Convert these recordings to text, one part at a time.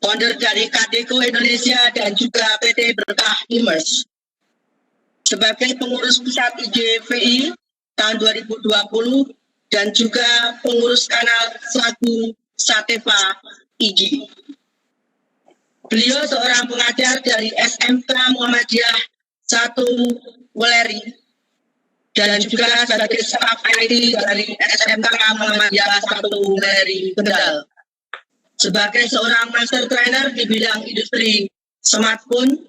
founder dari Kadeko Indonesia dan juga PT Berkah Imers. Sebagai pengurus pusat IJVI tahun 2020 dan juga pengurus kanal Slagu Satepa IJ. Beliau seorang pengajar dari SMK Muhammadiyah 1 Weleri dan juga sebagai staf IT dari SMK Muhammadiyah 1 Weleri Kendal. Sebagai seorang master trainer di bidang industri smartphone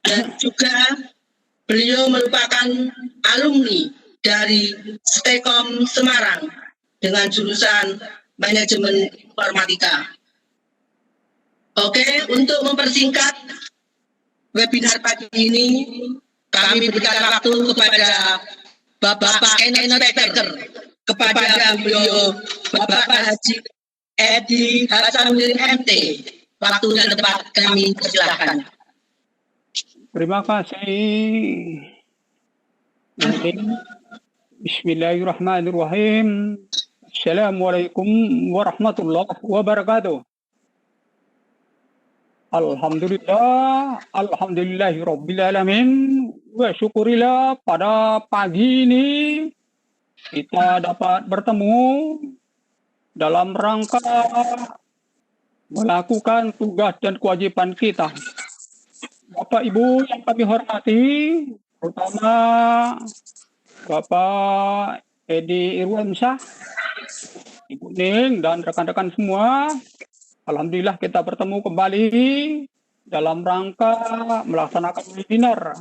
dan juga beliau merupakan alumni dari Stekom Semarang dengan jurusan Manajemen Informatika. Oke, untuk mempersingkat webinar pagi ini, kami berikan waktu kepada Bapak Inspektur, kepada beliau Bapak Haji Edi Hasanuddin MT. Waktu dan tempat kami persilakan. Terima kasih. Bismillahirrahmanirrahim. Assalamualaikum warahmatullahi wabarakatuh. Alhamdulillahirrabbilalamin. Wa syukurillah pada pagi ini kita dapat bertemu dalam rangka melakukan tugas dan kewajiban kita. Bapak Ibu yang kami hormati, terutama Bapak Edi Irwansyah, Ibu Ning, dan rekan-rekan semua. Alhamdulillah kita bertemu kembali dalam rangka melaksanakan webinar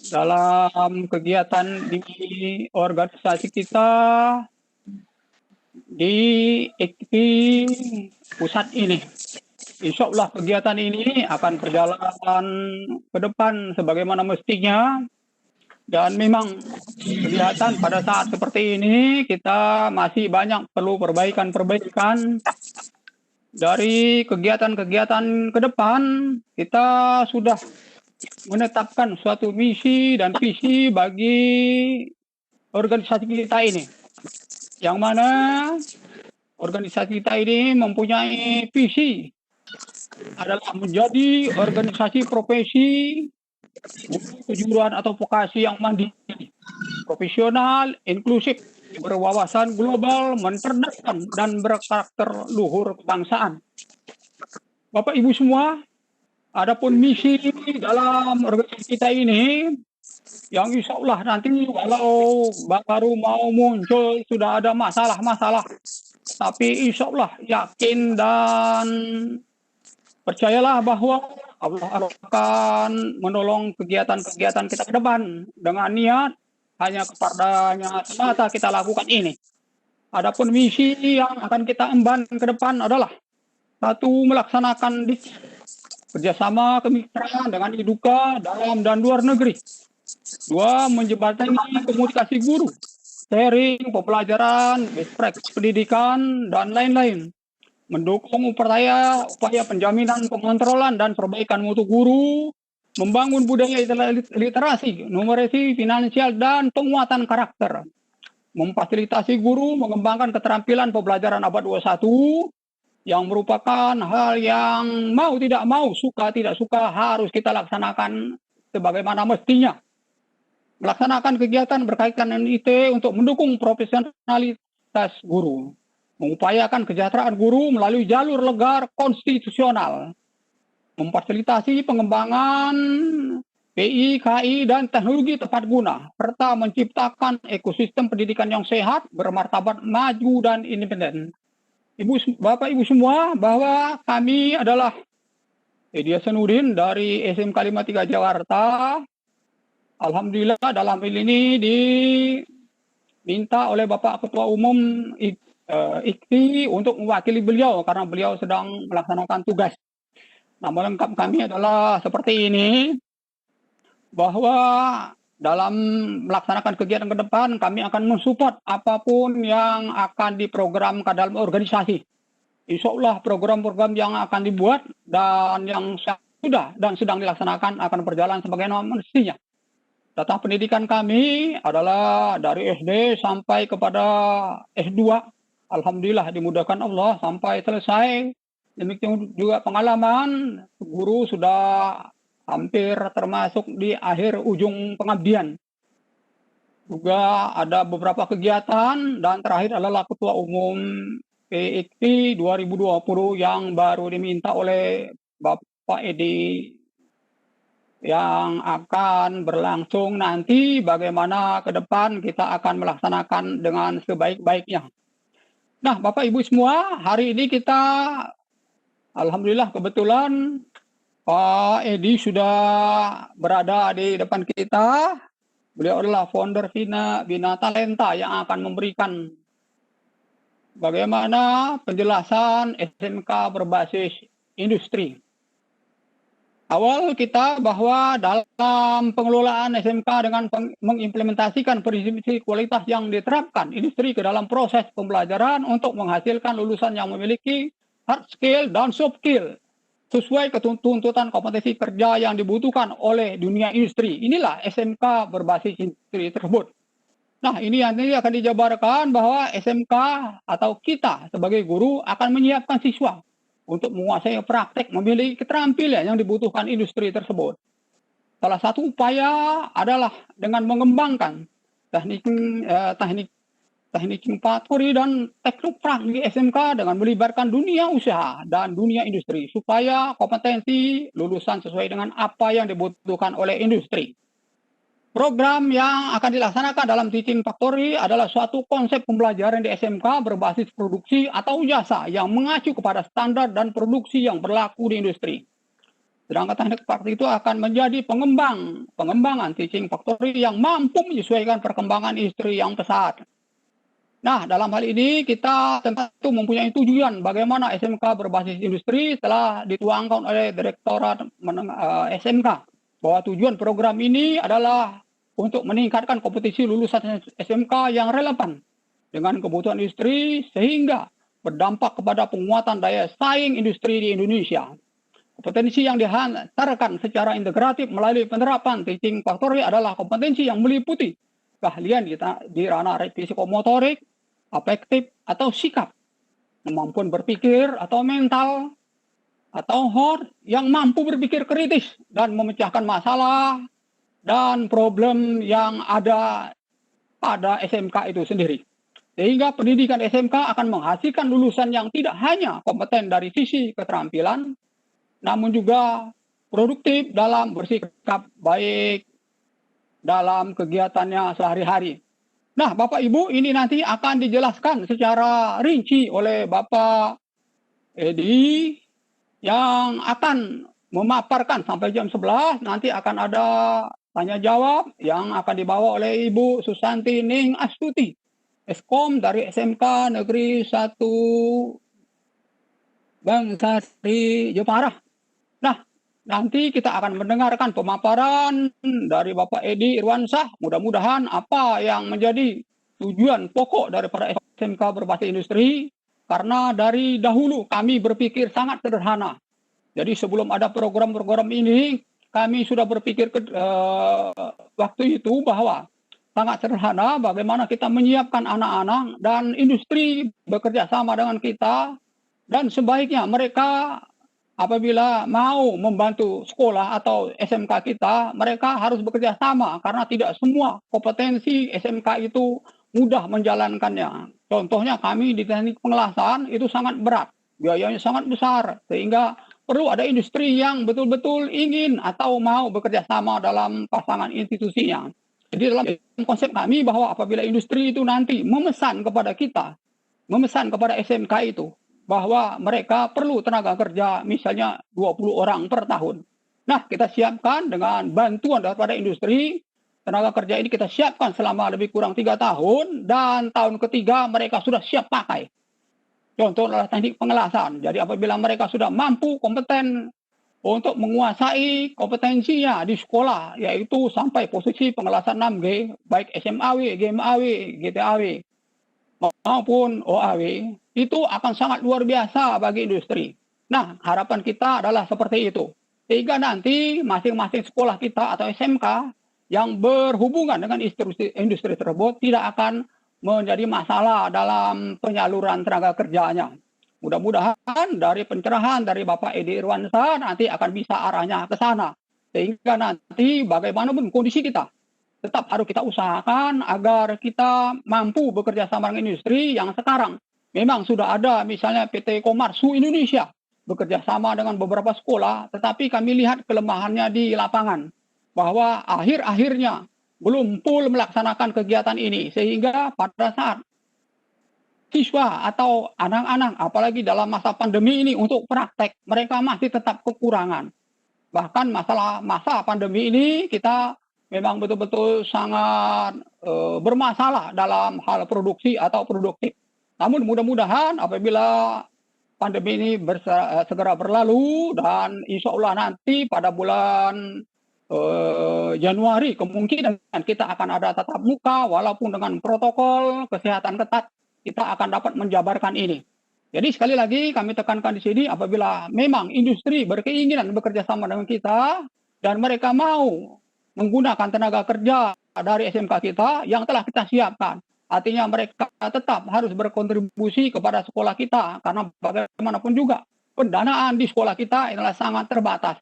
dalam kegiatan di organisasi kita di IKTI pusat ini. Insya Allah kegiatan ini akan berjalan ke depan sebagaimana mestinya. Dan memang kelihatan pada saat seperti ini kita masih banyak perlu perbaikan-perbaikan. Dari kegiatan-kegiatan ke depan kita sudah menetapkan suatu misi dan visi bagi organisasi kita ini. Yang mana organisasi kita ini mempunyai visi adalah menjadi organisasi profesi kejuruan atau vokasi yang mandiri, profesional, inklusif, berwawasan global, mencerdaskan dan berkarakter luhur kebangsaan. Bapak Ibu semua, adapun misi dalam organisasi kita ini yang insya Allah nanti walau baru mau muncul sudah ada masalah-masalah, tapi insya Allah yakin dan percayalah bahwa Allah akan menolong kegiatan-kegiatan kita ke depan dengan niat hanya kepadanya semata kita lakukan ini. Adapun misi yang akan kita emban ke depan adalah satu, melaksanakan kerjasama kemitraan dengan IDUKA dalam dan luar negeri. Dua, menjembatani komunikasi guru, sharing, pembelajaran, best practice pendidikan, dan lain-lain. Mendukung upaya penjaminan pengontrolan dan perbaikan mutu guru, membangun budaya literasi, numerasi, finansial, dan penguatan karakter. Memfasilitasi guru mengembangkan keterampilan pembelajaran abad 21 yang merupakan hal yang mau tidak mau, suka tidak suka harus kita laksanakan sebagaimana mestinya. Melaksanakan kegiatan berkaitan dengan IT untuk mendukung profesionalitas guru. Mengupayakan kesejahteraan guru melalui jalur legal konstitusional. Memfasilitasi pengembangan PI, KI, dan teknologi tepat guna, serta menciptakan ekosistem pendidikan yang sehat, bermartabat, maju, dan independen. Bapak Ibu semua, bahwa kami adalah Edi Hasanuddin dari SMK 53 Jakarta. Alhamdulillah dalam hal ini diminta oleh Bapak Ketua Umum IKTI untuk mewakili beliau karena beliau sedang melaksanakan tugas. Nama lengkap kami adalah seperti ini, bahwa dalam melaksanakan kegiatan ke depan kami akan mensupport apapun yang akan diprogramkan dalam organisasi. Insya Allah program-program yang akan dibuat dan yang sudah dan sedang dilaksanakan akan berjalan sebagaimana mestinya. Data pendidikan kami adalah dari SD sampai kepada S2. Alhamdulillah dimudahkan Allah sampai selesai demikian juga pengalaman guru sudah hampir termasuk di akhir ujung pengabdian. Juga ada beberapa kegiatan dan terakhir adalah Ketua Umum PIKT 2020 yang baru diminta oleh Bapak Edi yang akan berlangsung nanti bagaimana ke depan kita akan melaksanakan dengan sebaik-baiknya. Nah, Bapak Ibu semua, hari ini kita alhamdulillah kebetulan Pak Edi sudah berada di depan kita. Beliau adalah founder Bina Talenta yang akan memberikan bagaimana penjelasan SMK berbasis industri. Awal kita bahwa dalam pengelolaan SMK dengan mengimplementasikan prinsip kualitas yang diterapkan industri ke dalam proses pembelajaran untuk menghasilkan lulusan yang memiliki hard skill dan soft skill sesuai tuntutan kompetensi kerja yang dibutuhkan oleh dunia industri. Inilah SMK berbasis industri tersebut. Nah, ini nanti akan dijabarkan bahwa SMK atau kita sebagai guru akan menyiapkan siswa untuk menguasai praktek, memiliki keterampilan yang dibutuhkan industri tersebut. Salah satu upaya adalah dengan mengembangkan teknik inkubasi dan teknoprak di SMK dengan melibatkan dunia usaha dan dunia industri supaya kompetensi lulusan sesuai dengan apa yang dibutuhkan oleh industri. Program yang akan dilaksanakan dalam Teaching Factory adalah suatu konsep pembelajaran di SMK berbasis produksi atau jasa yang mengacu kepada standar dan produksi yang berlaku di industri. Sedangkan teknik praktik itu akan menjadi pengembangan Teaching Factory yang mampu menyesuaikan perkembangan industri yang pesat. Nah, dalam hal ini kita tentu mempunyai tujuan bagaimana SMK berbasis industri telah dituangkan oleh Direktorat SMK. Bahwa tujuan program ini adalah untuk meningkatkan kompetisi lulusan SMK yang relevan dengan kebutuhan industri sehingga berdampak kepada penguatan daya saing industri di Indonesia. Kompetensi yang dihantarkan secara integratif melalui penerapan Teaching Factory adalah kompetensi yang meliputi keahlian di ranah psikomotorik, afektif atau sikap, kemampuan berpikir atau mental, atau hard yang mampu berpikir kritis dan memecahkan masalah dan problem yang ada pada SMK itu sendiri. Sehingga pendidikan SMK akan menghasilkan lulusan yang tidak hanya kompeten dari sisi keterampilan, namun juga produktif dalam bersikap baik dalam kegiatannya sehari-hari. Nah, Bapak Ibu, ini nanti akan dijelaskan secara rinci oleh Bapak Edi yang akan memaparkan sampai jam 11. Nanti akan ada tanya jawab yang akan dibawa oleh Ibu Susanti Ning Astuti, Eskom dari SMK Negeri 1 Bangsari Jepara. Nah, nanti kita akan mendengarkan pemaparan dari Bapak Edi Irwansyah. Mudah-mudahan apa yang menjadi tujuan pokok daripada SMK berbasis industri, karena dari dahulu kami berpikir sangat sederhana. Jadi sebelum ada program-program ini, kami sudah berpikir waktu itu bahwa sangat sederhana bagaimana kita menyiapkan anak-anak dan industri bekerja sama dengan kita, dan sebaiknya mereka apabila mau membantu sekolah atau SMK kita, mereka harus bekerja sama karena tidak semua kompetensi SMK itu mudah menjalankannya. Contohnya kami di teknik pengelasan itu sangat berat, biayanya sangat besar, sehingga perlu ada industri yang betul-betul ingin atau mau bekerja sama dalam pasangan institusinya. Jadi dalam konsep kami bahwa apabila industri itu nanti memesan kepada kita, memesan kepada SMK itu, bahwa mereka perlu tenaga kerja misalnya 20 orang per tahun. Nah, kita siapkan dengan bantuan daripada industri, tenaga kerja ini kita siapkan selama lebih kurang 3 tahun, dan tahun ketiga mereka sudah siap pakai. Contoh adalah teknik pengelasan. Jadi apabila mereka sudah mampu, kompeten untuk menguasai kompetensinya di sekolah, yaitu sampai posisi pengelasan 6G, baik SMAW, GMAW, GTAW, maupun OAW, itu akan sangat luar biasa bagi industri. Nah, harapan kita adalah seperti itu. Sehingga nanti masing-masing sekolah kita atau SMK yang berhubungan dengan industri tersebut tidak akan menjadi masalah dalam penyaluran tenaga kerjanya. mudah-mudahan dari pencerahan dari Bapak Edi Irwansyah nanti akan bisa arahnya ke sana. Sehingga nanti bagaimanapun kondisi kita, tetap harus kita usahakan agar kita mampu bekerja sama dengan industri yang sekarang memang sudah ada, misalnya PT Komarsu Indonesia bekerja sama dengan beberapa sekolah, tetapi kami lihat kelemahannya di lapangan bahwa akhir-akhirnya belum full melaksanakan kegiatan ini, sehingga pada saat siswa atau anak-anak, apalagi dalam masa pandemi ini untuk praktek, mereka masih tetap kekurangan. Bahkan masa pandemi ini kita memang betul-betul sangat bermasalah dalam hal produksi atau produktif. Namun mudah-mudahan apabila pandemi ini segera berlalu dan insya Allah nanti pada bulan Januari kemungkinan kita akan ada tatap muka walaupun dengan protokol kesehatan ketat, kita akan dapat menjabarkan ini. Jadi sekali lagi kami tekankan di sini, apabila memang industri berkeinginan bekerja sama dengan kita dan mereka mau menggunakan tenaga kerja dari SMK kita yang telah kita siapkan, artinya mereka tetap harus berkontribusi kepada sekolah kita, karena bagaimanapun juga pendanaan di sekolah kita adalah sangat terbatas.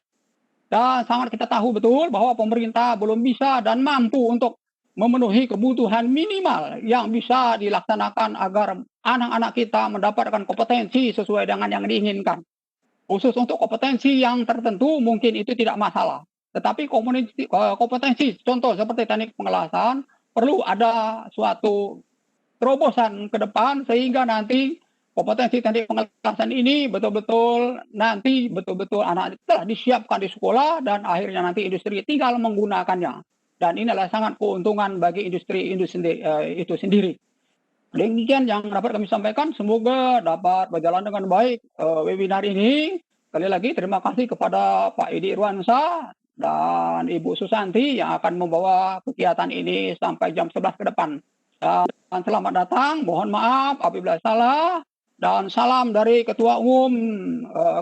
Dan sangat kita tahu betul bahwa pemerintah belum bisa dan mampu untuk memenuhi kebutuhan minimal yang bisa dilaksanakan agar anak-anak kita mendapatkan kompetensi sesuai dengan yang diinginkan. Khusus untuk kompetensi yang tertentu mungkin itu tidak masalah. Tetapi kompetensi contoh seperti teknik pengelasan perlu ada suatu terobosan ke depan sehingga nanti kompetensi teknik pengelasan ini betul-betul anak telah disiapkan di sekolah dan akhirnya nanti industri tinggal menggunakannya. Dan ini adalah sangat keuntungan bagi industri itu sendiri. Demikian yang dapat kami sampaikan. Semoga dapat berjalan dengan baik webinar ini. Sekali lagi terima kasih kepada Pak Edi Irwansyah dan Ibu Susanti yang akan membawa kegiatan ini sampai jam 11 ke depan. Dan selamat datang. Mohon maaf apabila salah. Dan salam dari Ketua Umum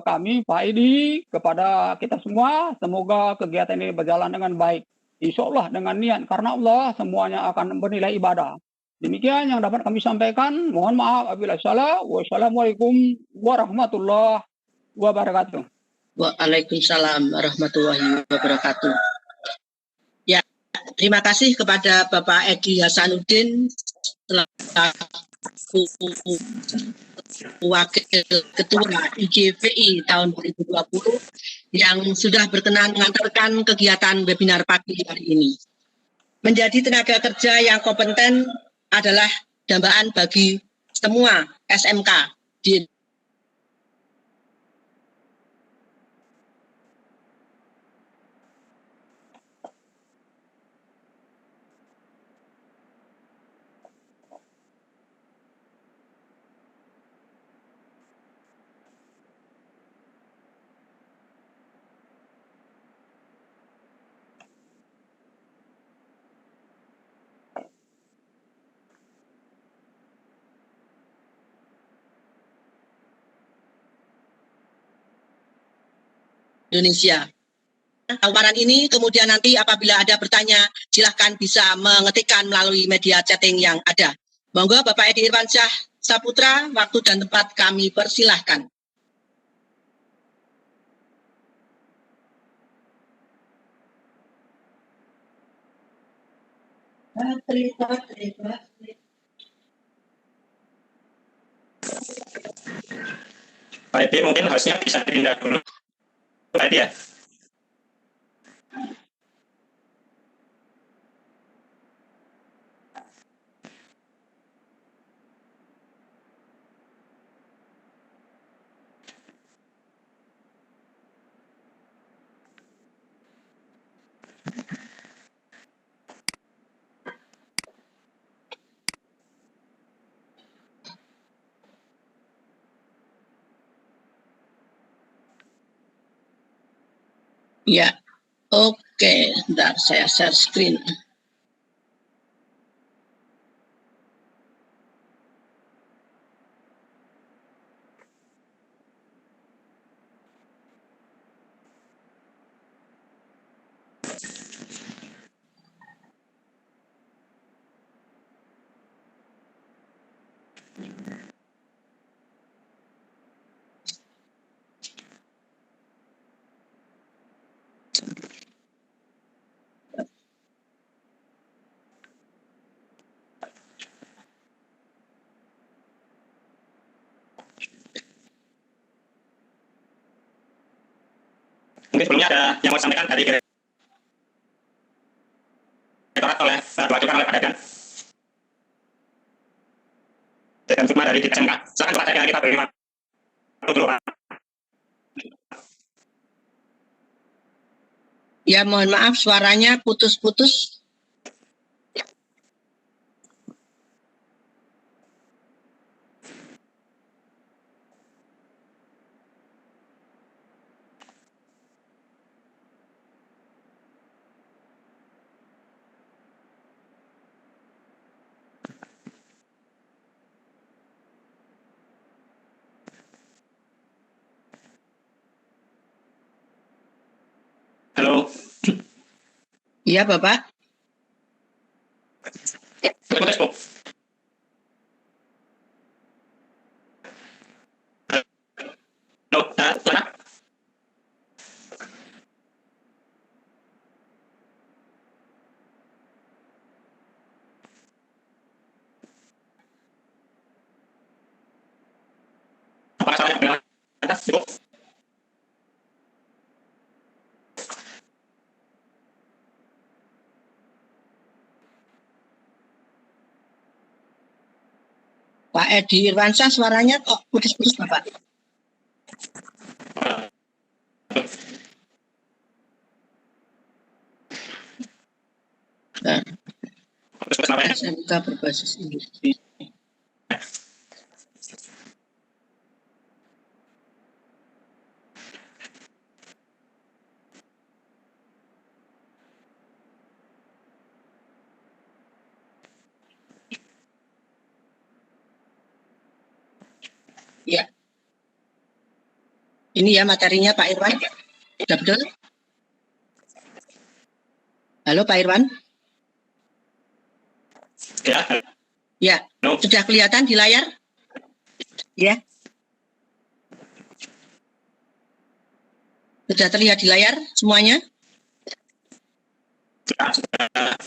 kami Pak Edi kepada kita semua. Semoga kegiatan ini berjalan dengan baik. Insya Allah dengan niat karena Allah semuanya akan bernilai ibadah. Demikian yang dapat kami sampaikan. Mohon maaf apabila salah. Wassalamualaikum warahmatullahi wabarakatuh. Waalaikumsalam warahmatullahi wabarakatuh. Ya, terima kasih kepada Bapak Edi Hasanuddin selaku Wakil Ketua IGVI tahun 2020 yang sudah berkenan mengantarkan kegiatan webinar pagi hari ini. Menjadi tenaga kerja yang kompeten adalah dambaan bagi semua SMK di Indonesia. Tawaran ini kemudian nanti apabila ada bertanya, silahkan bisa mengetikkan melalui media chatting yang ada. Monggo Bapak Edi Irwansyah Saputra, waktu dan tempat kami persilahkan. Pak Edi mungkin hostnya bisa pindah dulu. Pak Edi ya. Ya, oke, bentar saya share screen. Mungkin sebelumnya ada yang mau disampaikan dari Direktorat oleh diwakilkan oleh Pak Dadan. Dan Sukma dari SMK. Silakan Pak Dadan, kita beri waktu dulu Pak. Ya, mohon maaf suaranya putus-putus. Halo. Iya, Bapak. Putus, Bu. Halo, silakan. Apakah salahnya pendengar Anda, Ibu? Pak Edi Irwansyah suaranya kok putus-putus, Bapak. Nah, Putus-putus apa ya? SMK berbasis industri. Ya. Ini ya materinya Pak Irwan. Sudah betul? Halo Pak Irwan? Ya. Ya, Halo. sudah kelihatan di layar? Ya. Sudah terlihat di layar semuanya? Sudah. Ya.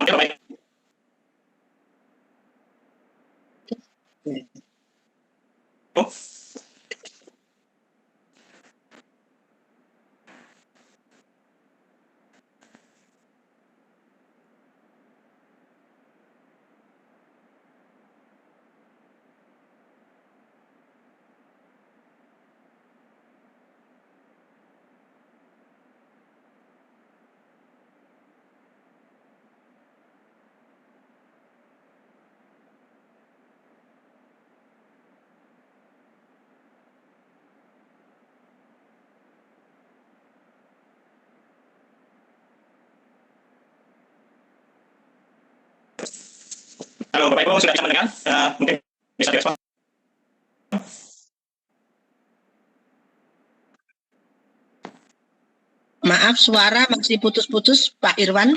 Oke, baik. Oh, halo Bapak Ibu, sudah bisa mendengar? Mungkin bisa direspon. Maaf maaf suara masih putus-putus Pak Irwan.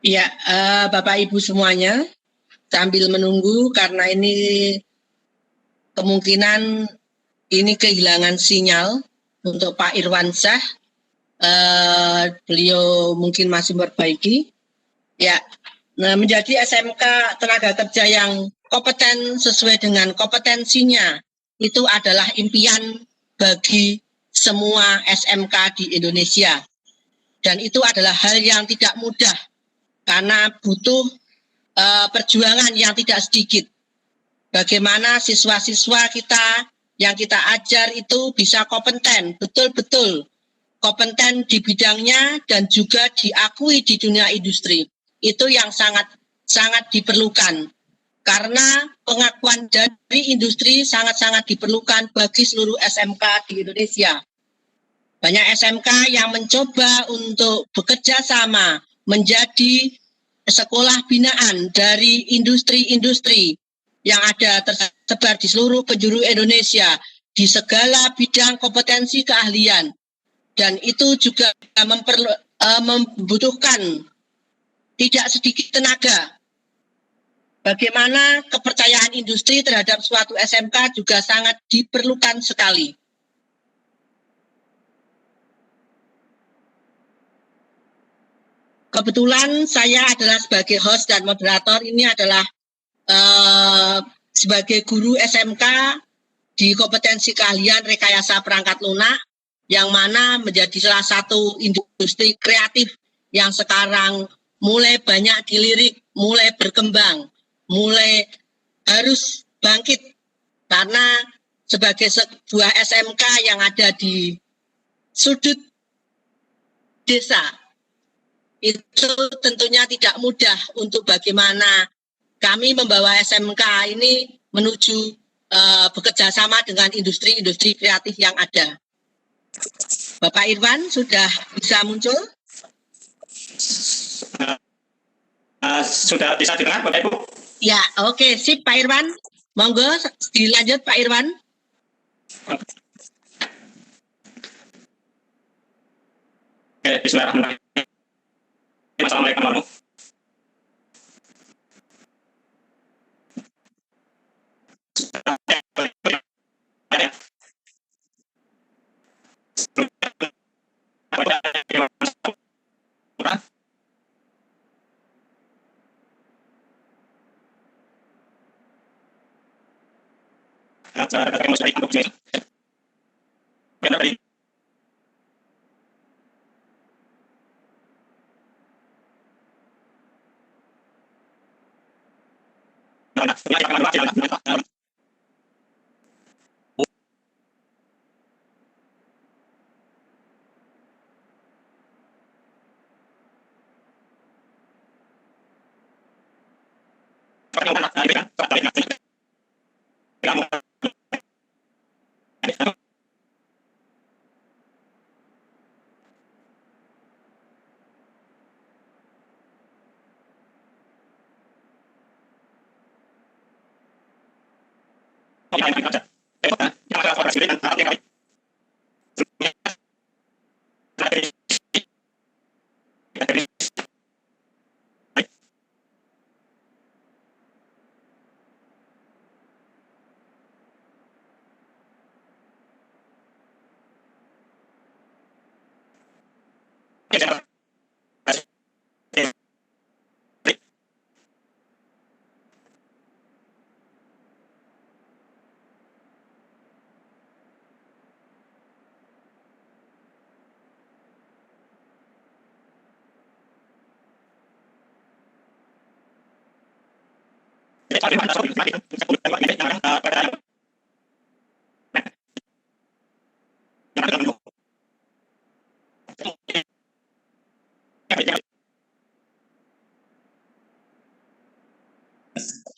Ya, Bapak Ibu semuanya, sambil menunggu karena ini kemungkinan ini kehilangan sinyal untuk Pak Irwansyah, beliau mungkin masih memperbaiki. Ya, nah, menjadi SMK tenaga kerja yang kompeten sesuai dengan kompetensinya itu adalah impian bagi semua SMK di Indonesia. Dan itu adalah hal yang tidak mudah karena butuh perjuangan yang tidak sedikit. Bagaimana siswa-siswa kita yang kita ajar itu bisa kompeten, betul-betul kompeten di bidangnya dan juga diakui di dunia industri. Itu yang sangat diperlukan. Karena pengakuan dari industri sangat-sangat diperlukan bagi seluruh SMK di Indonesia. Banyak SMK yang mencoba untuk bekerja sama menjadi sekolah binaan dari industri-industri yang ada tersebar di seluruh penjuru Indonesia di segala bidang kompetensi keahlian. Dan itu juga membutuhkan tidak sedikit tenaga. Bagaimana kepercayaan industri terhadap suatu SMK juga sangat diperlukan sekali. Kebetulan saya adalah sebagai host dan moderator, ini adalah sebagai guru SMK di kompetensi keahlian rekayasa perangkat lunak, yang mana menjadi salah satu industri kreatif yang sekarang mulai banyak dilirik, mulai berkembang, mulai harus bangkit. Karena sebagai sebuah SMK yang ada di sudut desa, itu tentunya tidak mudah untuk bagaimana kami membawa SMK ini menuju bekerja sama dengan industri-industri kreatif yang ada. Bapak Irwan sudah bisa muncul? Sudah bisa dengar Bapak Ibu? Ya, oke, sip Pak Irwan. Monggo dilanjut Pak Irwan. Oke, bismillahirrahmanirrahim. Assalamualaikum warahmatullahi wabarakatuh.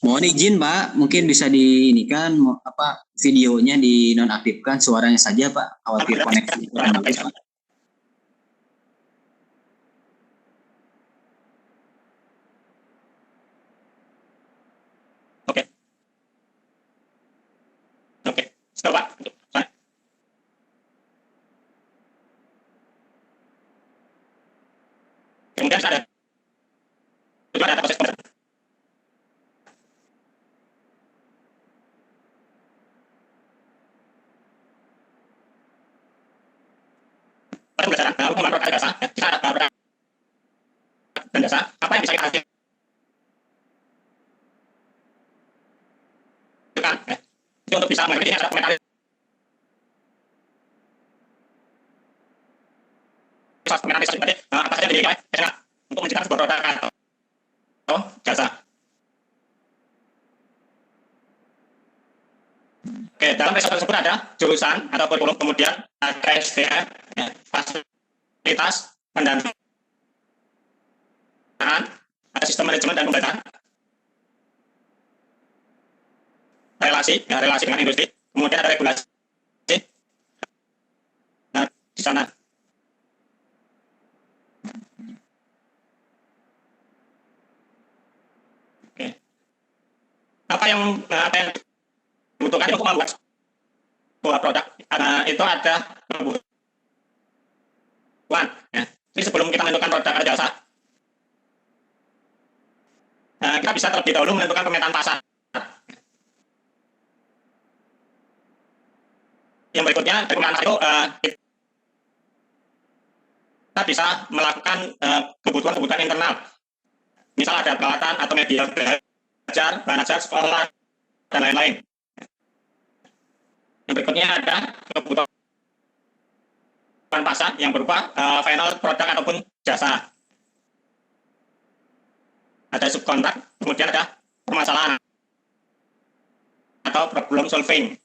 Mohon izin Pak, mungkin bisa diinikan videonya dinonaktifkan, suaranya saja Pak, khawatir koneksi kurang bagus Pak. Oke, setelah Pak. Kemudian ada proses pembelajaran. Hukuman produk jasa, bisa ada produk dan jasa, apa yang bisa kita hasilkan itu untuk bisa mengikuti ada komentar apa saja dimiliki oleh SMK untuk menciptakan sebuah produk atau jasa. Oke, dalam riset tersebut ada jurusan atau kurikulum, kemudian ada SDM, fasilitas, pendanaan, ada sistem manajemen dan pembelajaran, relasi dengan industri, kemudian ada regulasi. Nah, di sana. Oke. Apa yang dibutuhkan untuk membuat sebuah produk itu ada kebutuhan. Ya. Jadi sebelum kita menentukan produk atau jasa, kita bisa terlebih dahulu menentukan pemetaan pasar. Yang berikutnya dari pemetaan pasar itu kita bisa melakukan kebutuhan internal. Misal ada peralatan atau media belajar, bahan ajar, sekolah, dan lain-lain. Yang berikutnya ada kebutuhan pasar yang berupa final produk ataupun jasa. Ada subkontrak, kemudian ada permasalahan atau problem solving.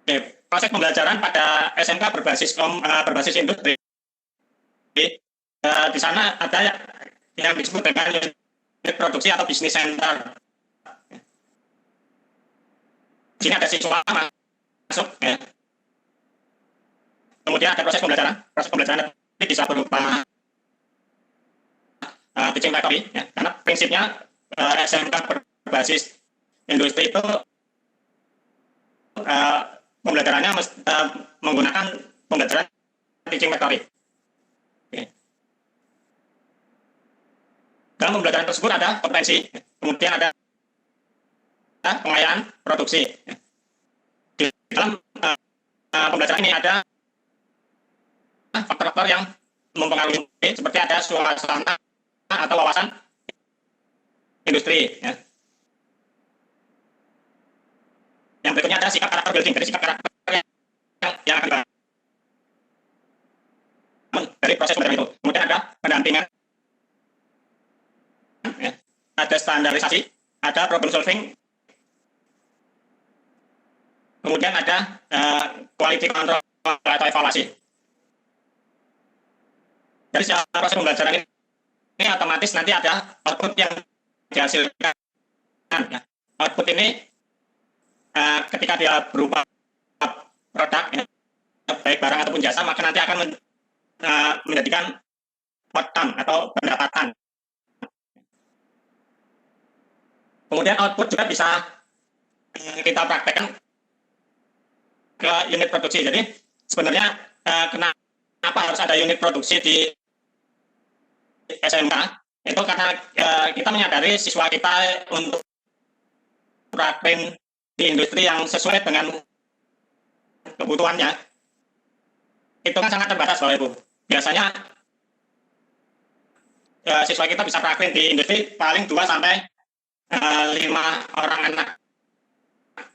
Oke, proses pembelajaran pada SMK berbasis industri. Di sana ada yang disebut dengan unit produksi atau business center. Di sini ada siswa masuk, ya. Kemudian ada proses pembelajaran. Proses pembelajaran ini bisa berupa teaching factory, ya. Karena prinsipnya SMK berbasis industri itu pembelajarannya menggunakan pembelajaran teaching factory. Okay. Dalam pembelajaran tersebut ada kompetensi, kemudian ada pengayaan produksi. Di dalam pembelajaran ini ada faktor-faktor yang mempengaruhi, seperti ada suasana atau wawasan industri. Ya. Yang berikutnya ada sikap karakter building, dari sikap karakter yang akan dibangun dari proses pembelajaran itu. Kemudian ada pendampingan, ya. Ada standarisasi, ada problem solving, kemudian ada quality control atau evaluasi. Dari proses pembelajaran ini ini otomatis nanti ada output yang dihasilkan. Ya. Output ini ketika dia berupa produk, ya, baik barang ataupun jasa, maka nanti akan menjadikan outcome atau pendapatan. Kemudian output juga bisa kita praktekkan ke unit produksi. Jadi sebenarnya kenapa harus ada unit produksi di SMK? Itu karena kita menyadari siswa kita untuk praktek di industri yang sesuai dengan kebutuhannya itu kan sangat terbatas, Bapak Ibu. Biasanya siswa kita bisa praktek di industri paling 2 sampai 5 orang anak.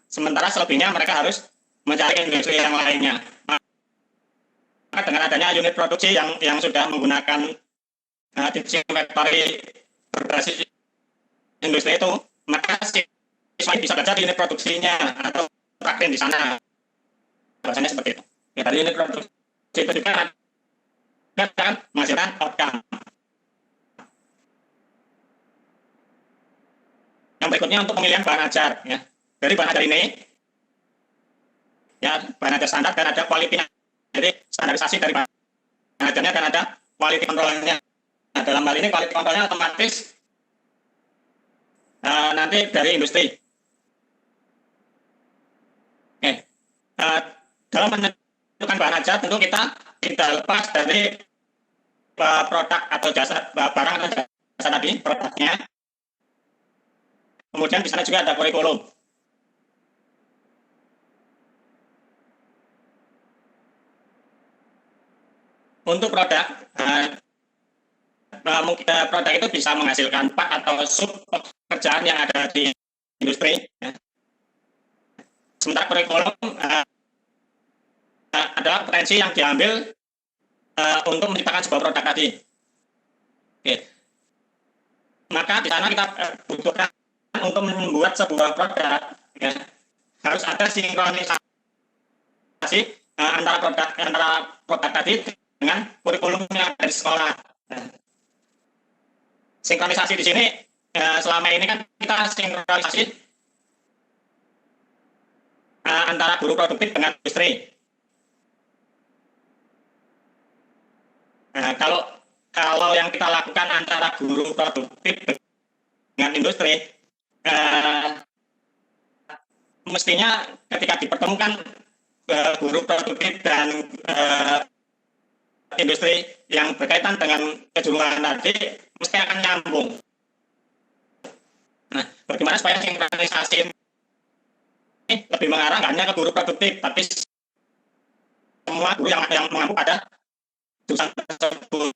Sementara selebihnya mereka harus mencari industri yang lainnya. Maka dengan adanya unit produksi yang sudah menggunakan teaching factory berbasis industri itu, maka siswa bisa belajar di unit produksinya atau praktek di sana. Bahasanya seperti itu. Ya, dari unit produksi itu juga akan menghasilkan outcome. Yang berikutnya untuk pemilihan bahan ajar. Ya. Dari bahan ajar ini, ya bahan ajar standar dan ada quality-nya. Jadi standarisasi dari bahan ajarnya dan ada quality control-nya. Nah, dalam hal ini quality control-nya otomatis nanti dari industri. Dalam menentukan bahan ajar tentu kita tidak lepas dari produk atau jasa, barang atau jasa tadi, produknya. Kemudian di sana juga ada kurikulum. Untuk produk, produk itu bisa menghasilkan part atau sub pekerjaan yang ada di industri. Ya. Sementara kurikulum adalah potensi yang diambil untuk menciptakan sebuah produk tadi. Oke. Maka di sana kita butuhkan untuk membuat sebuah produk, ya, harus ada sinkronisasi antara produk tadi dengan kurikulum yang ada di sekolah. Sinkronisasi di sini selama ini kan kita sinkronisasi antara guru produktif dengan industri. Kalau yang kita lakukan antara guru produktif dengan industri, mestinya ketika dipertemukan guru produktif dan industri yang berkaitan dengan kejuruan tadi mesti akan nyambung. Nah, bagaimana supaya sinkronisasi ini lebih mengarah nggak hanya ke guru produktif, tapi semua guru yang mengampu pada jurusan tersebut.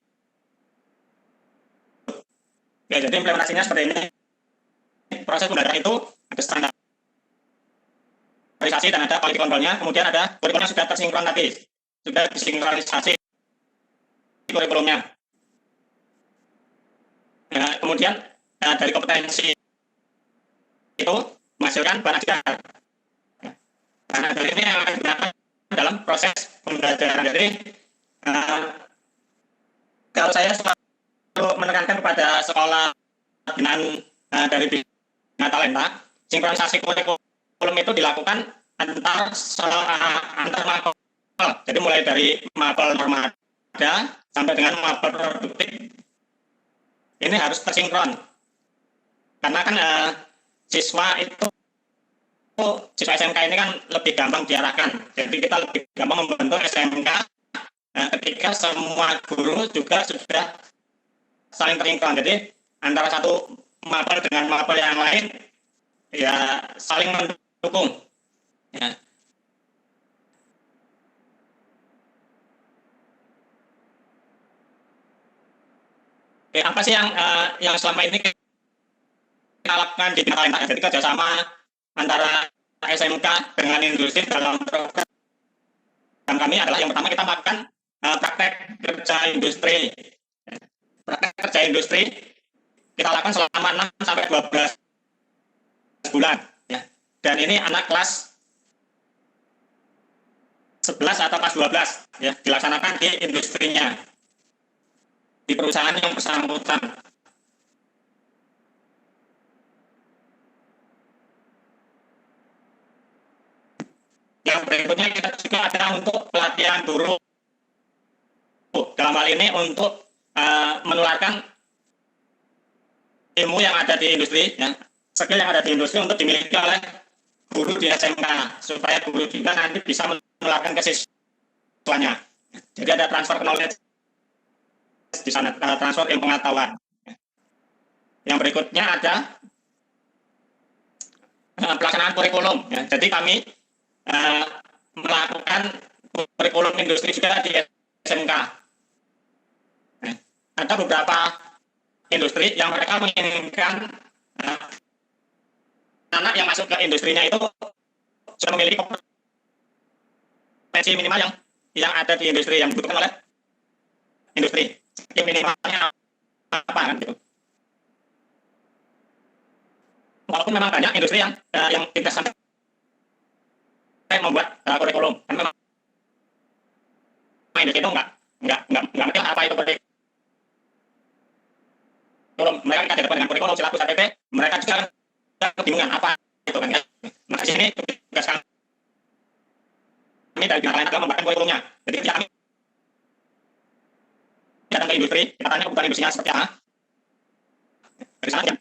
Ya, jadi implementasinya seperti ini. Proses pembelajaran itu ada standarisasi dan ada quality control-nya, kemudian ada kurikulumnya sudah tersinkron tadi, sudah disinkronisasi kurikulumnya. Nah, kemudian dari kompetensi itu menghasilkan bahan ajar. Bahan ajar ini yang akan digunakan dalam proses pembelajaran. Jadi kalau saya selalu menekankan kepada sekolah binaan dari Bina Talenta, sinkronisasi kurikulum itu dilakukan antar mapel. Jadi mulai dari mapel Normada sampai dengan mapel produktif ini harus tersinkron. Karena kan siswa SMK ini kan lebih gampang diarahkan. Jadi kita lebih gampang membentuk SMK ketika semua guru juga sudah saling tersinkron. Jadi antara satu mapel dengan mapel yang lain ya saling mendukung. Ya. Oke, apa sih yang selama ini kita lakukan di Bina Talenta? Jadi kerjasama antara SMK dengan industri dalam program kami adalah yang pertama kita lakukan praktek kerja industri. Praktek kerja industri kita lakukan selama 6 sampai 12 bulan. Ya. Dan ini anak kelas 11 atau kelas 12 ya, dilaksanakan di industrinya. di perusahaan yang bersangkutan. Yang berikutnya kita juga ada untuk pelatihan guru. Dalam hal ini untuk menularkan ilmu yang ada di industri, ya, skill yang ada di industri untuk dimiliki oleh guru di SMK, supaya guru juga nanti bisa menularkan ke siswanya. Jadi ada transfer knowledge di sana, transfer ilmu pengetahuan. Yang berikutnya ada pelaksanaan kurikulum. Ya. Jadi kami melakukan kurikulum industri juga di SMK. Ada beberapa industri yang mereka menginginkan anak yang masuk ke industrinya itu sudah memiliki kompetensi minimal yang ada di industri, yang dibutuhkan oleh industri. Yang minimalnya apa kan gitu. Walaupun memang banyak industri yang tidak sampai membuat kurikulum, kan memang industri itu nggak ngerti apa itu kurikulum. Mereka kan dengan kurikulum silabus ATP, mereka juga kebingungan apa itu kan ya. Maka sini tugas kami dari pihak lain adalah membuatkan kurikulumnya. Jadi kami datang ke industri, kita tanya kebutuhan industrinya seperti apa. Dari sana kita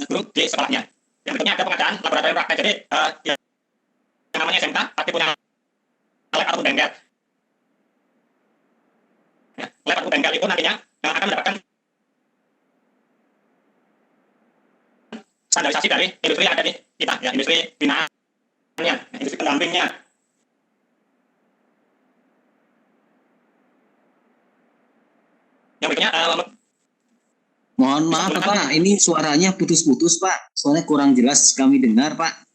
guru di sekolahnya. Yang berikutnya ada pengadaan laboratorium praktek. Jadi yang namanya SMK pasti punya lab atau bengkel. Ya, lab atau bengkel itu nantinya akan mendapatkan standarisasi dari industri yang ada di kita, ya, industri binaannya, industri pendampingnya. Yang berikutnya Mohon maaf Pak, ini suaranya putus-putus Pak. Soalnya kurang jelas kami dengar Pak.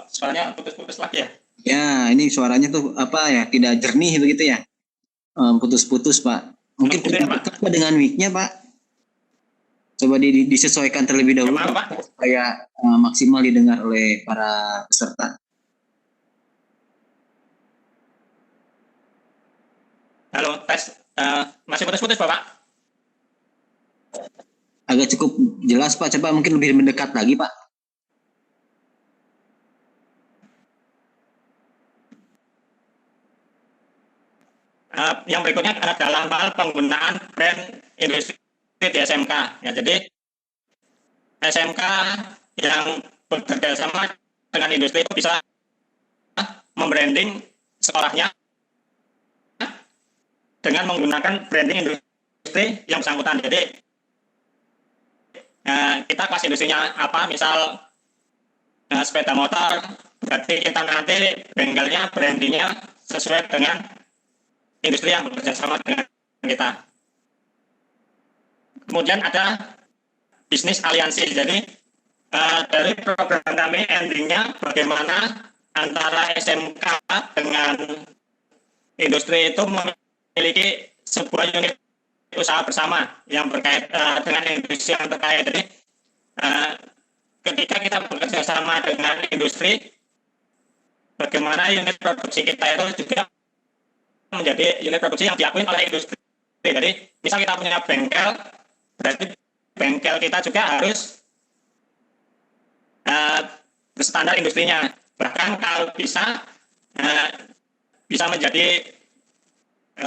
Suaranya putus-putus lagi ya? Ya, ini suaranya tuh apa ya, tidak jernih begitu ya. Putus-putus Pak. Mungkin kurang dekat Pak dengan mic-nya Pak. Coba disesuaikan terlebih dahulu Pak, supaya maksimal didengar oleh para peserta. Halo, tes. Masih putus-putus Bapak? Agak cukup jelas Pak, coba mungkin lebih mendekat lagi Pak. Yang berikutnya adalah dalam hal penggunaan brand industri di SMK. Ya, jadi SMK yang bekerja sama dengan industri itu bisa membranding sekolahnya dengan menggunakan branding industri yang bersangkutan. Jadi kita kelas industrinya apa, misal sepeda motor, berarti kita nanti bengkelnya brandingnya sesuai dengan industri yang bekerja sama dengan kita. Kemudian ada bisnis aliansi. Jadi dari program kami endingnya bagaimana antara SMK dengan industri itu memiliki sebuah unit usaha bersama yang berkait dengan industri yang terkait. Jadi ketika kita bekerja sama dengan industri, bagaimana unit produksi kita itu juga menjadi unit produksi yang diakui oleh industri. Jadi misal kita punya bengkel, berarti bengkel kita juga harus berstandar industrinya. Bahkan kalau bisa menjadi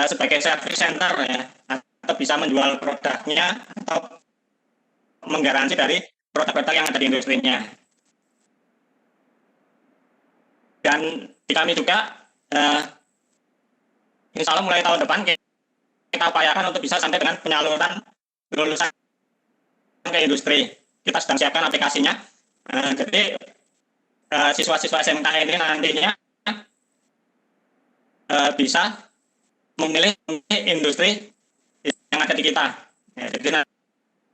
sebagai service center, ya, atau bisa menjual produknya atau menggaransi dari produk-produk yang ada di industrinya. Dan di kami juga insya Allah mulai tahun depan kita upayakan untuk bisa sampai dengan penyaluran lulusan ke industri. Kita sedang siapkan aplikasinya. Jadi siswa-siswa SMK ini nantinya bisa memilih industri yang ada di kita. Ya, jadi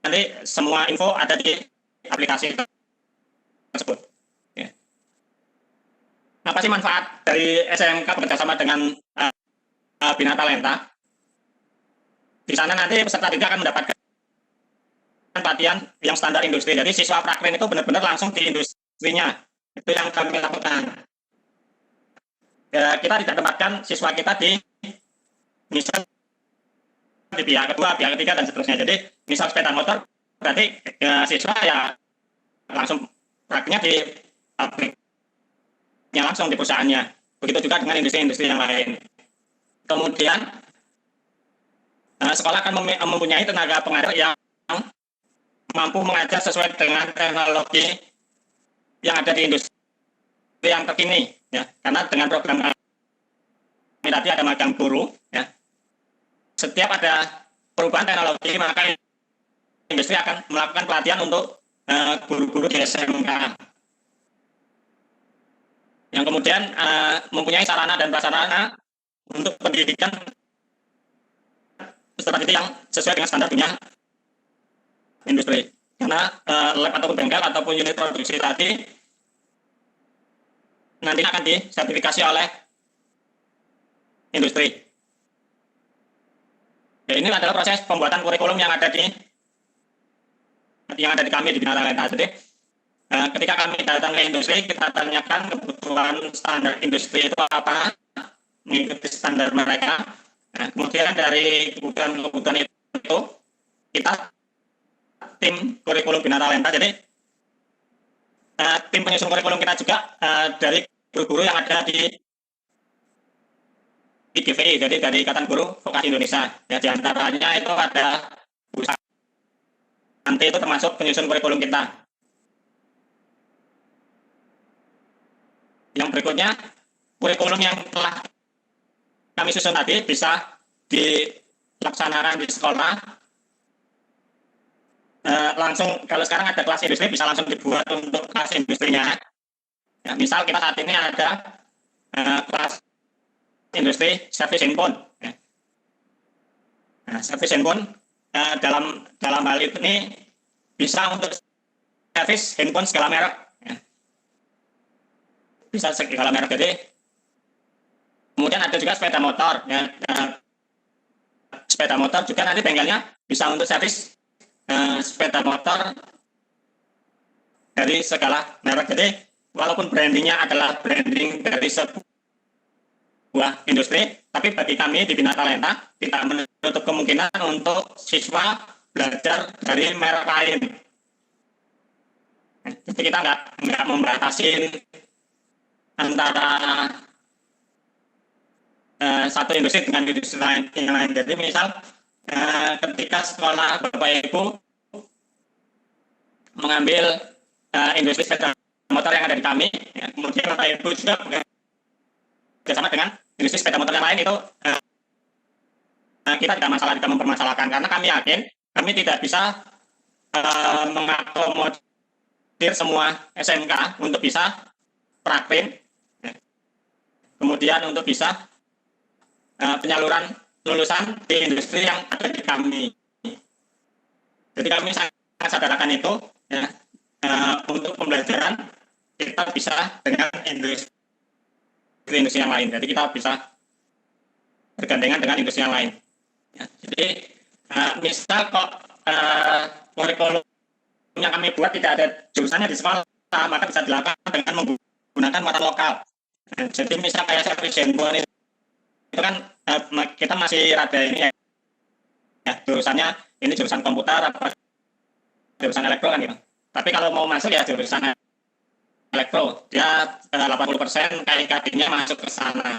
nanti semua info ada di aplikasi tersebut. Ya. Apa sih manfaat dari SMK bekerjasama dengan Bina Talenta? di sana nanti peserta didik akan mendapatkan pelatihan yang standar industri. Jadi siswa prakren itu benar-benar langsung di industrinya. Itu yang kami lakukan. Ya, kita tidak tempatkan siswa kita di misal di pihak kedua, pihak ketiga, dan seterusnya. Jadi misal sepeda motor, berarti siswa ya langsung prakteknya di pabriknya, langsung di perusahaannya. Begitu juga dengan industri-industri yang lain. Kemudian sekolah akan mempunyai tenaga pengajar yang mampu mengajar sesuai dengan teknologi yang ada di industri yang terkini, ya. Karena dengan program kami tadi ada magang guru, ya. Setiap ada perubahan teknologi, maka industri akan melakukan pelatihan untuk guru-guru di SMK. Yang kemudian mempunyai sarana dan prasarana untuk pendidikan peserta didik yang sesuai dengan standar dunia industri. Karena lab ataupun bengkel ataupun unit produksi tadi nantinya akan disertifikasi oleh industri. Ya, ini adalah proses pembuatan kurikulum yang ada di kami di Bina Talenta. Jadi ketika kami datang ke industri, kita tanyakan kebutuhan standar industri itu apa, mengikuti standar mereka. Nah, kemudian dari kebutuhan itu kita tim kurikulum Bina Talenta. Jadi tim penyusun kurikulum kita juga dari guru-guru yang ada di IGVI, jadi dari Ikatan Guru Vokasi Indonesia. Ya, di antaranya itu ada Bu Santi, itu termasuk penyusun kurikulum kita. Yang berikutnya, kurikulum yang telah kami susun tadi bisa dilaksanakan di sekolah. Langsung, kalau sekarang ada kelas industri, bisa langsung dibuat untuk kelas industrinya. Ya, misal kita saat ini ada kelas industri servis handphone. Ya. Nah, servis handphone dalam hal ini bisa untuk servis handphone segala merek. Ya. Bisa segala merek. Jadi kemudian ada juga sepeda motor. Ya. Sepeda motor juga nanti bengkelnya bisa untuk servis sepeda motor dari segala merek. Jadi walaupun brandingnya adalah branding dari sebuah industri, tapi bagi kami di Bina Talenta tidak menutup kemungkinan untuk siswa belajar dari merek lain. Jadi kita nggak membatasi antara satu industri dengan industri yang lain. Jadi misal ketika sekolah Bapak Ibu mengambil industri sepeda motor yang ada di kami, ya, kemudian Bapak Ibu juga bersama dengan industri sepeda motor yang lain, itu kita tidak mempermasalahkan, karena kami yakin kami tidak bisa mengakomodir semua SMK untuk bisa praktik, ya. Kemudian untuk bisa penyaluran lulusan di industri yang ada di kami. Jadi kami sangat sadarkan itu, ya, untuk pembelajaran kita bisa dengan industri yang lain. Jadi kita bisa bergandengan dengan industri yang lain. Ya, jadi misal kok kurikulum yang kami buat tidak ada jurusannya di sekolah, maka bisa dilakukan dengan menggunakan mata lokal. Nah, jadi misal kayak servis handphone itu kan kita masih ada ini, ya, jurusannya ini jurusan komputer apa jurusan elektro kan gitu. Tapi kalau mau masuk ya jurusan elektro, dia 80% KIKD-nya masuk ke sana.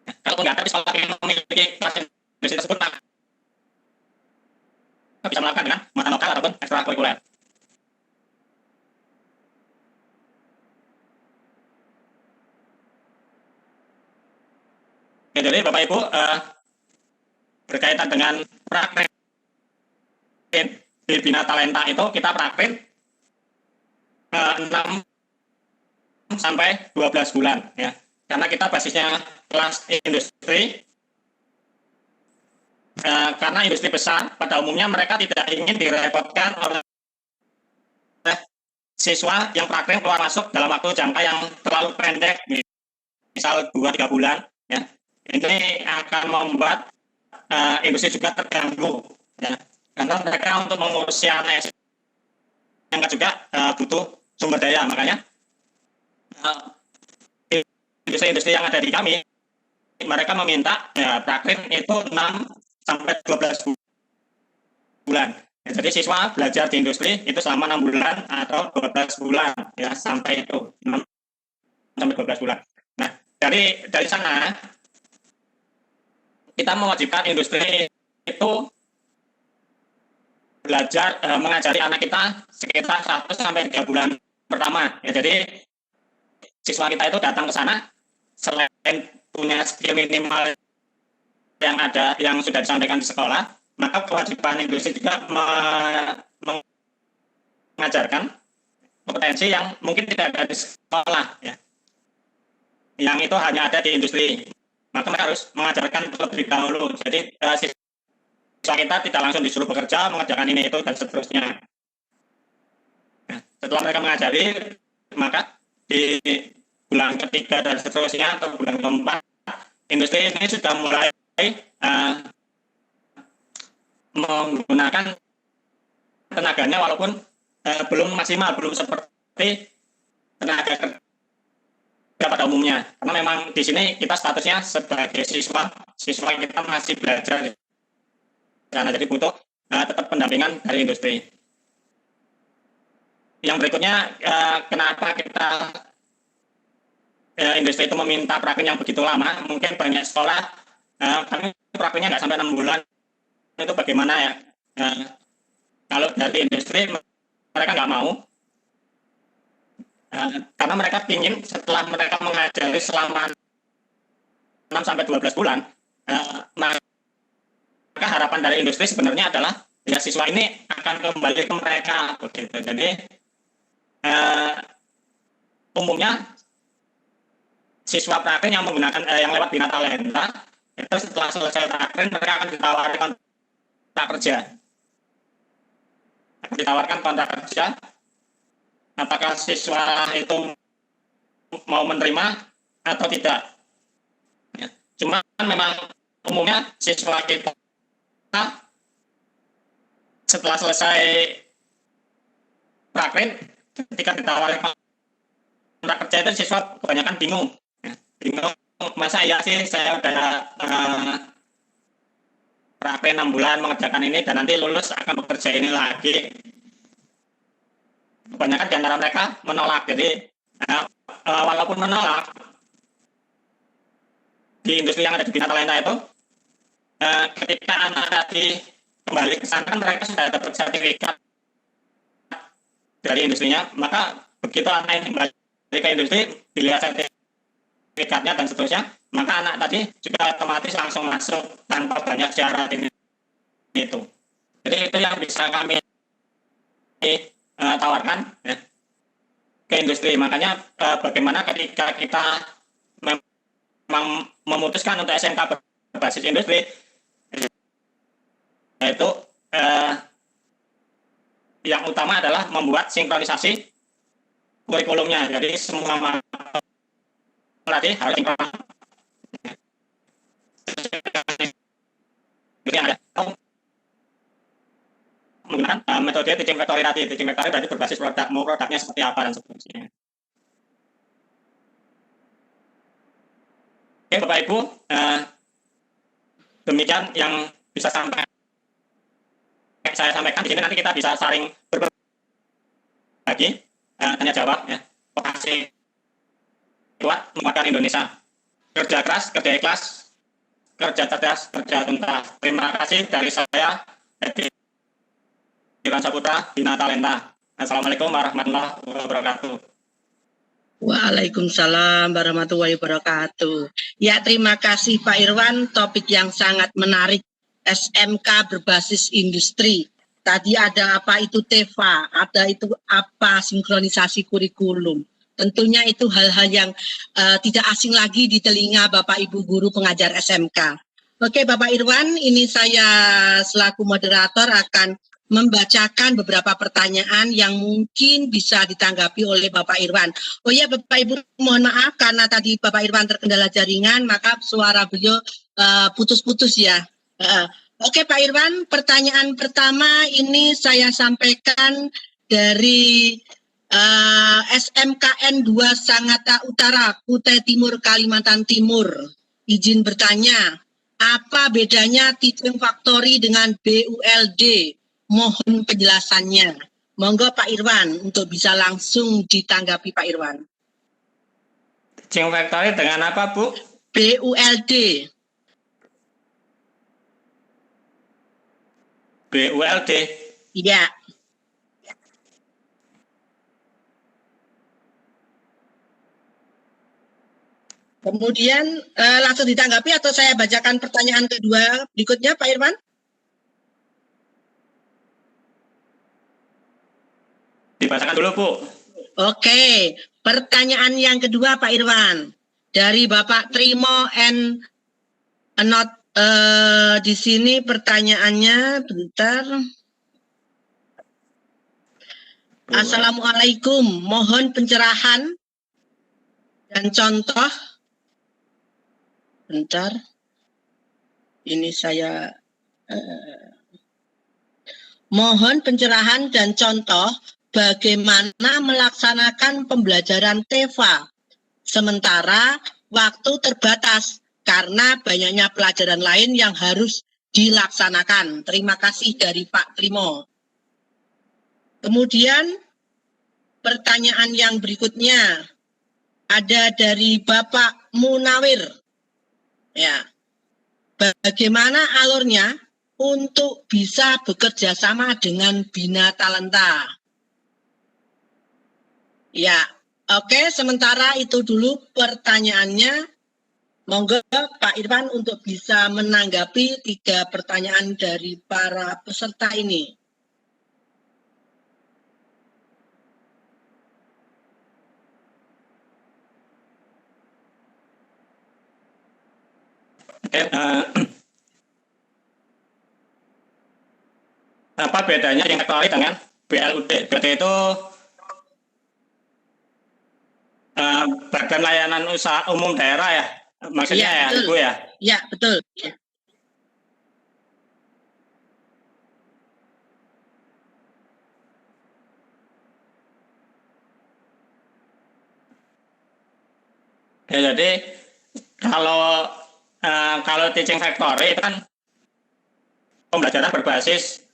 Ya, kalau enggak, tapi sekolah yang memiliki kelas industri tersebut, maka bisa melakukan dengan mata lokal ataupun ekstrakurikuler. Oke, jadi Bapak Ibu berkaitan dengan praktek di Bina Talenta itu kita praktek 6 sampai 12 bulan, ya. Karena kita basisnya kelas industri, karena industri besar pada umumnya mereka tidak ingin direpotkan oleh siswa yang praktek keluar masuk dalam waktu jangka yang terlalu pendek, misal 2-3 bulan, ya. Ini akan membuat industri juga terganggu, ya. Karena mereka untuk mengurusi anak SMK juga butuh sumber daya, makanya industri-industri yang ada di kami, mereka meminta ya, prakrin itu 6 sampai 12 bulan. Ya, jadi siswa belajar di industri itu selama 6 bulan atau 12 bulan, ya, sampai itu 6 sampai 12 bulan. Nah, dari sana kita mewajibkan industri itu belajar mengajari anak kita sekitar 1 sampai 3 bulan pertama. Ya, jadi siswa kita itu datang ke sana selain punya skill minimal yang ada yang sudah disampaikan di sekolah, maka kewajiban industri juga mengajarkan kompetensi yang mungkin tidak ada di sekolah, ya. Yang itu hanya ada di industri. Maka mereka harus mengajarkan terlebih dahulu. Jadi siswa kita tidak langsung disuruh bekerja, mengerjakan ini itu dan seterusnya. Nah, setelah mereka mengajari, maka di bulan ketiga dan seterusnya atau bulan keempat, industri ini sudah mulai menggunakan tenaganya walaupun belum maksimal, belum seperti tenaga kerja pada umumnya. Karena memang di sini kita statusnya sebagai siswa kita masih belajar, karena jadi butuh tetap pendampingan dari industri. Yang berikutnya, kenapa kita industri itu meminta prakrin yang begitu lama? Mungkin banyak sekolah kami prakrinnya nggak sampai 6 bulan. Itu bagaimana ya? Kalau dari industri mereka nggak mau, karena mereka ingin setelah mereka mengajari selama 6 sampai 12 bulan, maka harapan dari industri sebenarnya adalah ya siswa ini akan kembali ke mereka, begitu. Jadi umumnya siswa prakrin yang menggunakan yang lewat Bina Talenta itu setelah selesai prakrin mereka akan ditawarkan kontrak kerja. Apakah siswa itu mau menerima atau tidak? Ya. Cuma memang umumnya siswa kita setelah selesai prakrin, ketika ditawarkan kontrak kerja itu siswa kebanyakan bingung. Bingung, masa ya sih saya udah prakrin 6 bulan mengerjakan ini dan nanti lulus akan bekerja ini lagi. Kebanyakan di antara mereka menolak. Jadi walaupun menolak, di industri yang ada di Bina Talenta itu, ketika anak tadi kembali ke sana kan mereka sudah dapat sertifikat dari industrinya, maka begitu anak ini kembali ke industri, dilihat sertifikatnya dan seterusnya, maka anak tadi juga otomatis langsung masuk tanpa banyak syarat ini itu. Jadi itu yang bisa kami tawarkan, ya, ke industri. Makanya bagaimana ketika kita memang memutuskan untuk SMK berbasis industri, yaitu yang utama adalah membuat sinkronisasi kurikulumnya. Jadi semua materi harus sinkron. Jadi ada menggunakan metode teaching factory tadi. Teaching factory berarti berbasis produknya seperti apa dan seterusnya. Oke, Bapak Ibu, demikian yang bisa saya sampaikan. Di sini nanti kita bisa saling berbagi, tanya jawab, ya. Vokasi kuat menguatkan Indonesia. Kerja keras, kerja ikhlas, kerja cerdas, kerja tuntas. Terima kasih dari saya, Edi Irwan Saputra, Bina Talenta. Assalamualaikum warahmatullahi wabarakatuh. Waalaikumsalam warahmatullahi wabarakatuh. Ya, terima kasih Pak Irwan. Topik yang sangat menarik, SMK berbasis industri. Tadi ada apa itu TEVA, ada itu apa sinkronisasi kurikulum. Tentunya itu hal-hal yang tidak asing lagi di telinga Bapak Ibu guru pengajar SMK. Oke Bapak Irwan, ini saya selaku moderator akan membacakan beberapa pertanyaan yang mungkin bisa ditanggapi oleh Bapak Irwan. Oh ya Bapak Ibu, mohon maaf karena tadi Bapak Irwan terkendala jaringan, maka suara beliau putus-putus ya. Oke Pak Irwan, pertanyaan pertama ini saya sampaikan dari SMKN 2 Sangatta Utara, Kutai Timur, Kalimantan Timur. Izin bertanya, apa bedanya Teaching Factory dengan BULD? Mohon penjelasannya. Monggo Pak Irwan untuk bisa langsung ditanggapi Pak Irwan. Teaching Factory dengan apa Bu? BULD. BULD. Iya. Kemudian langsung ditanggapi atau saya bacakan pertanyaan kedua berikutnya Pak Irwan? Dibacakan dulu Bu. Oke, pertanyaan yang kedua Pak Irwan dari Bapak Trimo N. Not di sini pertanyaannya, bentar. Assalamualaikum, mohon pencerahan dan contoh. Bentar, ini saya mohon pencerahan dan contoh bagaimana melaksanakan pembelajaran TEFA sementara waktu terbatas karena banyaknya pelajaran lain yang harus dilaksanakan. Terima kasih dari Pak Trimo. Kemudian pertanyaan yang berikutnya ada dari Bapak Munawir. Ya, bagaimana alurnya untuk bisa bekerja sama dengan Bina Talenta? Ya, oke. Sementara itu dulu pertanyaannya. Monggo Pak Irwan untuk bisa menanggapi 3 pertanyaan dari para peserta ini. Apa bedanya yang Factory dengan BLUD? BLUD itu Badan Layanan Usaha Umum Daerah ya, maksudnya ya, Ibu ya? Ya, betul. Ya, jadi kalau Teaching Factory itu kan pembelajaran berbasis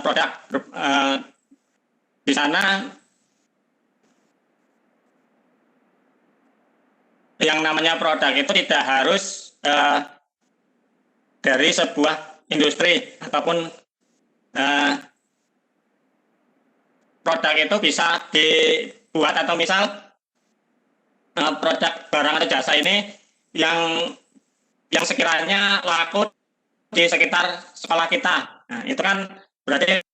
produk. Di sana yang namanya produk itu tidak harus dari sebuah industri ataupun produk itu bisa dibuat atau misal produk barang atau jasa ini yang sekiranya laku di sekitar sekolah kita. Nah, itu kan berarti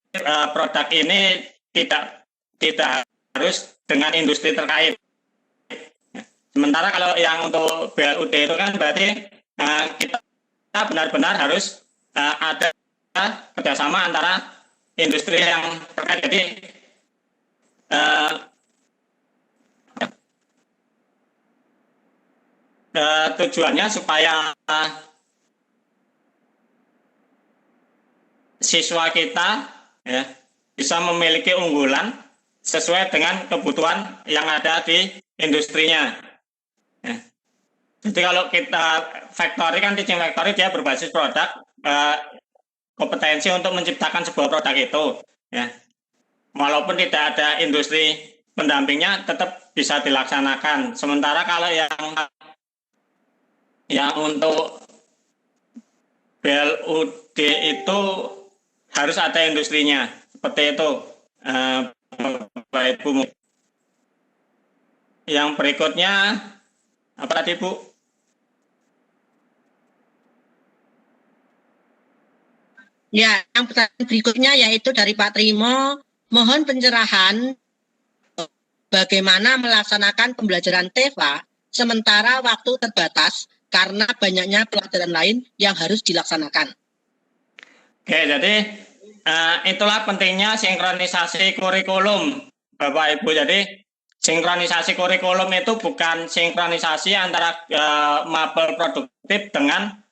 produk ini tidak harus dengan industri terkait. Sementara kalau yang untuk BLUD itu kan berarti kita benar-benar harus ada kerjasama antara industri yang terkait. Jadi tujuannya supaya siswa kita ya, bisa memiliki unggulan sesuai dengan kebutuhan yang ada di industrinya. Ya. Jadi kalau kita factory kan Teaching Factory dia berbasis produk, kompetensi untuk menciptakan sebuah produk itu. Ya. Walaupun tidak ada industri pendampingnya tetap bisa dilaksanakan. Sementara kalau yang untuk BLUD itu harus ada industrinya, seperti itu, Bapak Ibu. Yang berikutnya apa tadi Bu? Ya, yang berikutnya yaitu dari Pak Trimo, mohon pencerahan bagaimana melaksanakan pembelajaran TEFA sementara waktu terbatas karena banyaknya pelajaran lain yang harus dilaksanakan. Oke, jadi itulah pentingnya sinkronisasi kurikulum, Bapak Ibu. Jadi sinkronisasi kurikulum itu bukan sinkronisasi antara mapel produktif dengan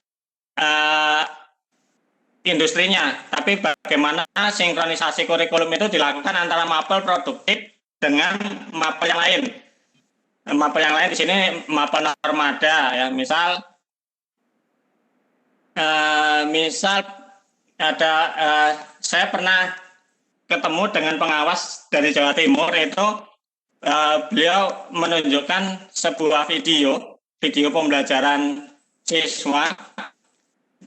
industrinya, tapi bagaimana sinkronisasi kurikulum itu dilakukan antara mapel produktif dengan mapel yang lain. Mapel yang lain di sini mapel Normada ya, misal ada saya pernah ketemu dengan pengawas dari Jawa Timur itu. Beliau menunjukkan sebuah video pembelajaran siswa.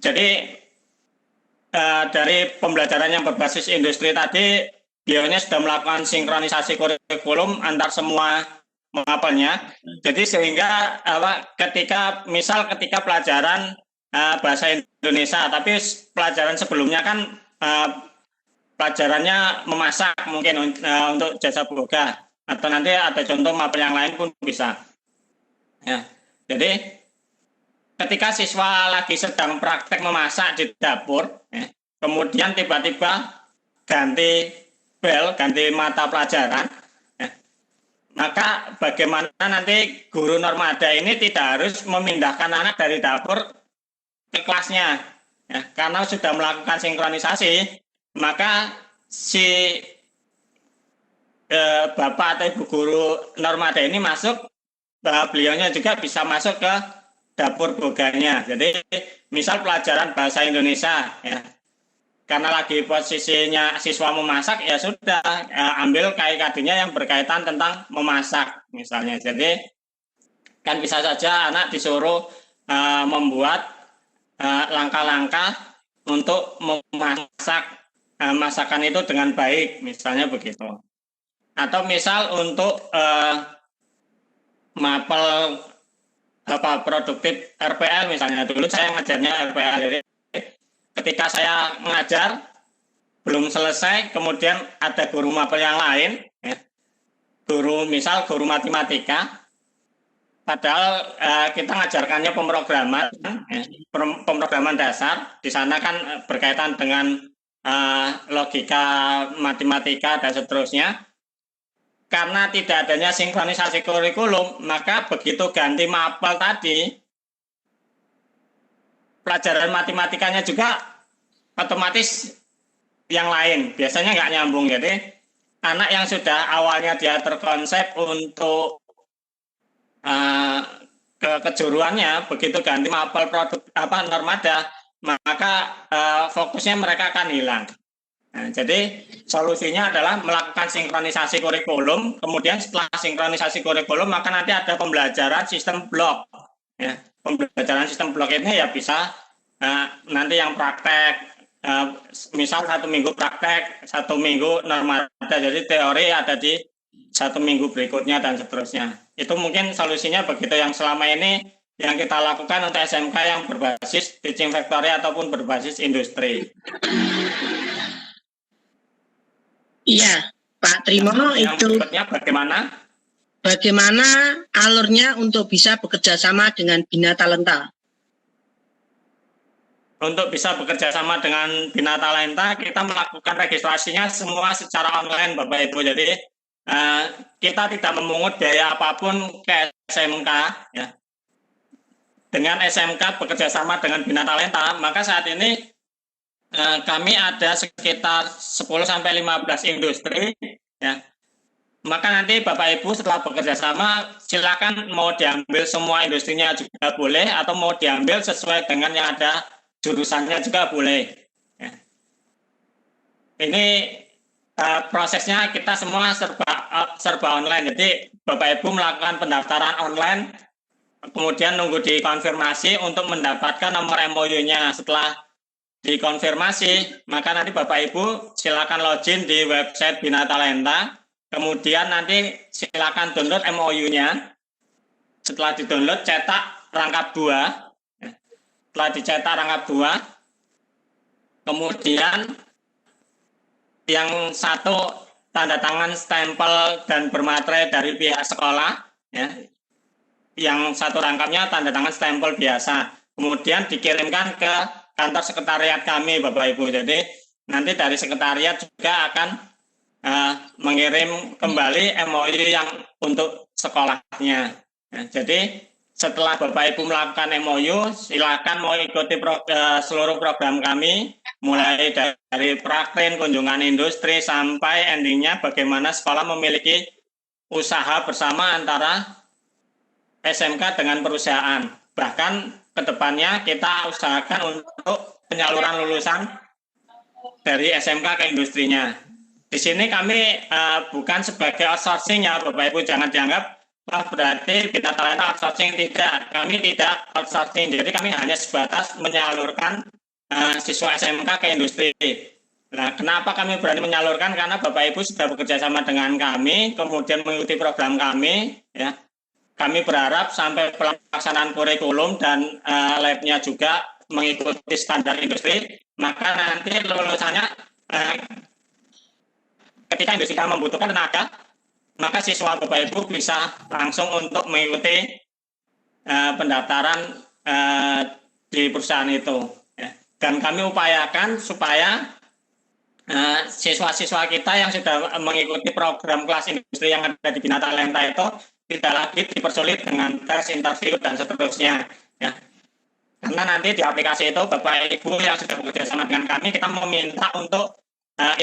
Jadi dari pembelajaran yang berbasis industri tadi, beliaunya sudah melakukan sinkronisasi kurikulum antar semua mapelnya. Jadi sehingga ketika pelajaran bahasa Indonesia, tapi pelajaran sebelumnya kan pelajarannya memasak mungkin untuk jasa boga. Atau nanti ada contoh mapel yang lain pun bisa. Ya, jadi ketika siswa lagi sedang praktek memasak di dapur, ya, kemudian tiba-tiba ganti bel, ganti mata pelajaran, ya, maka bagaimana nanti guru Normada ini tidak harus memindahkan anak dari dapur ke kelasnya, ya, karena sudah melakukan sinkronisasi, maka si Bapak atau Ibu guru Normada ini masuk, beliaunya juga bisa masuk ke dapur boganya. Jadi misal pelajaran bahasa Indonesia, ya, karena lagi posisinya siswa memasak, ya sudah ambil KIKD-nya yang berkaitan tentang memasak misalnya. Jadi kan bisa saja anak disuruh membuat langkah-langkah untuk memasak masakan itu dengan baik, misalnya begitu. Atau misal untuk mapel produktif RPL misalnya, dulu saya ngajarnya RPL. Jadi ketika saya mengajar belum selesai, kemudian ada guru mapel yang lain, ya, guru matematika, padahal kita ngajarkannya pemrograman dasar, di sana kan berkaitan dengan logika matematika dan seterusnya. Karena tidak adanya sinkronisasi kurikulum, maka begitu ganti mapel tadi, pelajaran matematikanya juga otomatis yang lain. Biasanya nggak nyambung. Jadi anak yang sudah awalnya dia terkonsep untuk kejuruannya, begitu ganti mapel Normada, maka fokusnya mereka akan hilang. Nah, jadi solusinya adalah melakukan sinkronisasi kurikulum. Kemudian setelah sinkronisasi kurikulum, maka nanti ada pembelajaran sistem blok. Ya, pembelajaran sistem blok ini ya bisa nanti yang praktek, misal 1 minggu praktek, 1 minggu Normada. Jadi teori ada di 1 minggu berikutnya dan seterusnya. Itu mungkin solusinya begitu yang selama ini yang kita lakukan untuk SMK yang berbasis teaching factory ataupun berbasis industri. Iya, Pak Trimo, itu bagaimana alurnya untuk bisa bekerja sama dengan Bina Talenta? Untuk bisa bekerja sama dengan Bina Talenta, kita melakukan registrasinya semua secara online, Bapak Ibu. Jadi kita tidak memungut biaya apapun ke SMK, ya. Dengan SMK bekerja sama dengan Bina Talenta, maka saat ini kami ada sekitar 10-15 industri, ya. Maka nanti Bapak Ibu setelah bekerja sama, silakan mau diambil semua industrinya juga boleh, atau mau diambil sesuai dengan yang ada jurusannya juga boleh. Ya. Ini prosesnya kita semua serba online. Jadi Bapak Ibu melakukan pendaftaran online, kemudian nunggu dikonfirmasi untuk mendapatkan nomor MOU-nya. Setelah dikonfirmasi, maka nanti Bapak Ibu silakan login di website Bina Talenta, kemudian nanti silakan download MOU-nya. Setelah di-download, cetak rangkap 2. Setelah dicetak rangkap 2, kemudian yang satu tanda tangan stempel dan bermaterai dari pihak sekolah, ya. Yang satu rangkapnya tanda tangan stempel biasa. Kemudian dikirimkan ke kantor sekretariat kami, Bapak Ibu. Jadi nanti dari sekretariat juga akan mengirim kembali MOU yang untuk sekolahnya. Nah, jadi setelah Bapak Ibu melakukan MOU, silakan mau ikuti seluruh program kami, mulai dari praktek, kunjungan industri, sampai endingnya bagaimana sekolah memiliki usaha bersama antara SMK dengan perusahaan. Bahkan ke depannya kita usahakan untuk penyaluran lulusan dari SMK ke industrinya. Di sini kami bukan sebagai outsourcing ya Bapak Ibu, jangan dianggap berarti kita talenta outsourcing, tidak. Kami tidak outsourcing, jadi kami hanya sebatas menyalurkan siswa SMK ke industri. Nah, kenapa kami berani menyalurkan? Karena Bapak Ibu sudah bekerja sama dengan kami, kemudian mengikuti program kami, ya. Kami berharap sampai pelaksanaan kurikulum dan labnya juga mengikuti standar industri, maka nanti lulusannya ketika industri membutuhkan tenaga, maka siswa Bapak Ibu bisa langsung untuk mengikuti pendaftaran di perusahaan itu. Ya. Dan kami upayakan supaya siswa-siswa kita yang sudah mengikuti program kelas industri yang ada di Bina Talenta itu tidak lagi dipersulit dengan tes, interview, dan seterusnya. Ya. Karena nanti di aplikasi itu Bapak Ibu yang sudah bekerja sama dengan kami, kita meminta untuk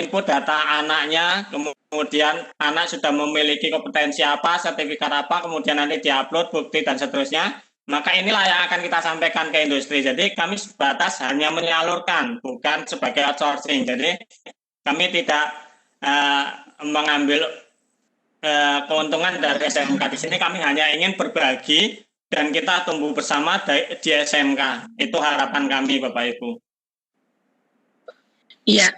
input data anaknya, kemudian anak sudah memiliki kompetensi apa, sertifikat apa, kemudian nanti diupload bukti dan seterusnya. Maka inilah yang akan kita sampaikan ke industri. Jadi kami sebatas hanya menyalurkan, bukan sebagai outsourcing. Jadi kami tidak mengambil keuntungan dari SMK. Di sini kami hanya ingin berbagi dan kita tumbuh bersama di SMK. Itu harapan kami, Bapak Ibu. Iya,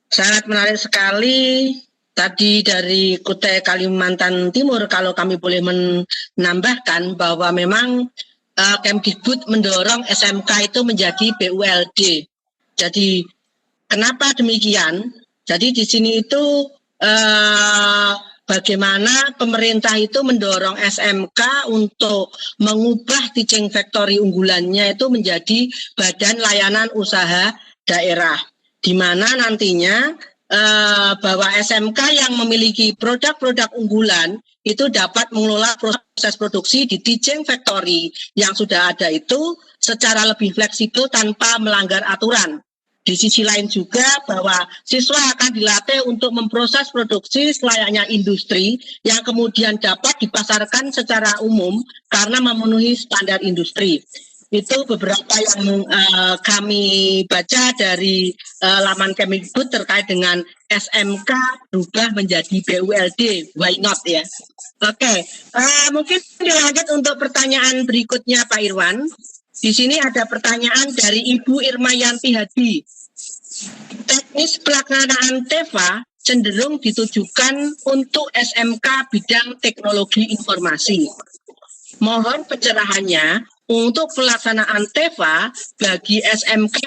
sangat menarik sekali tadi dari Kutai Kalimantan Timur. Kalau kami boleh menambahkan bahwa memang Kemdikbud mendorong SMK itu menjadi BULD. Jadi kenapa demikian? Jadi di sini itu bagaimana pemerintah itu mendorong SMK untuk mengubah teaching factory unggulannya itu menjadi badan layanan usaha daerah, di mana nantinya bahwa SMK yang memiliki produk-produk unggulan itu dapat mengelola proses produksi di teaching factory yang sudah ada itu secara lebih fleksibel tanpa melanggar aturan. Di sisi lain juga bahwa siswa akan dilatih untuk memproses produksi selayaknya industri yang kemudian dapat dipasarkan secara umum karena memenuhi standar industri. Itu beberapa yang kami baca dari laman Kemdikbud terkait dengan SMK berubah menjadi BULD. Why not ya? Oke, mungkin dilanjut untuk pertanyaan berikutnya Pak Irwan. Di sini ada pertanyaan dari Ibu Irma Yanti Hadi. Teknis pelaksanaan TEVA cenderung ditujukan untuk SMK bidang teknologi informasi. Mohon pencerahannya untuk pelaksanaan TEVA bagi SMK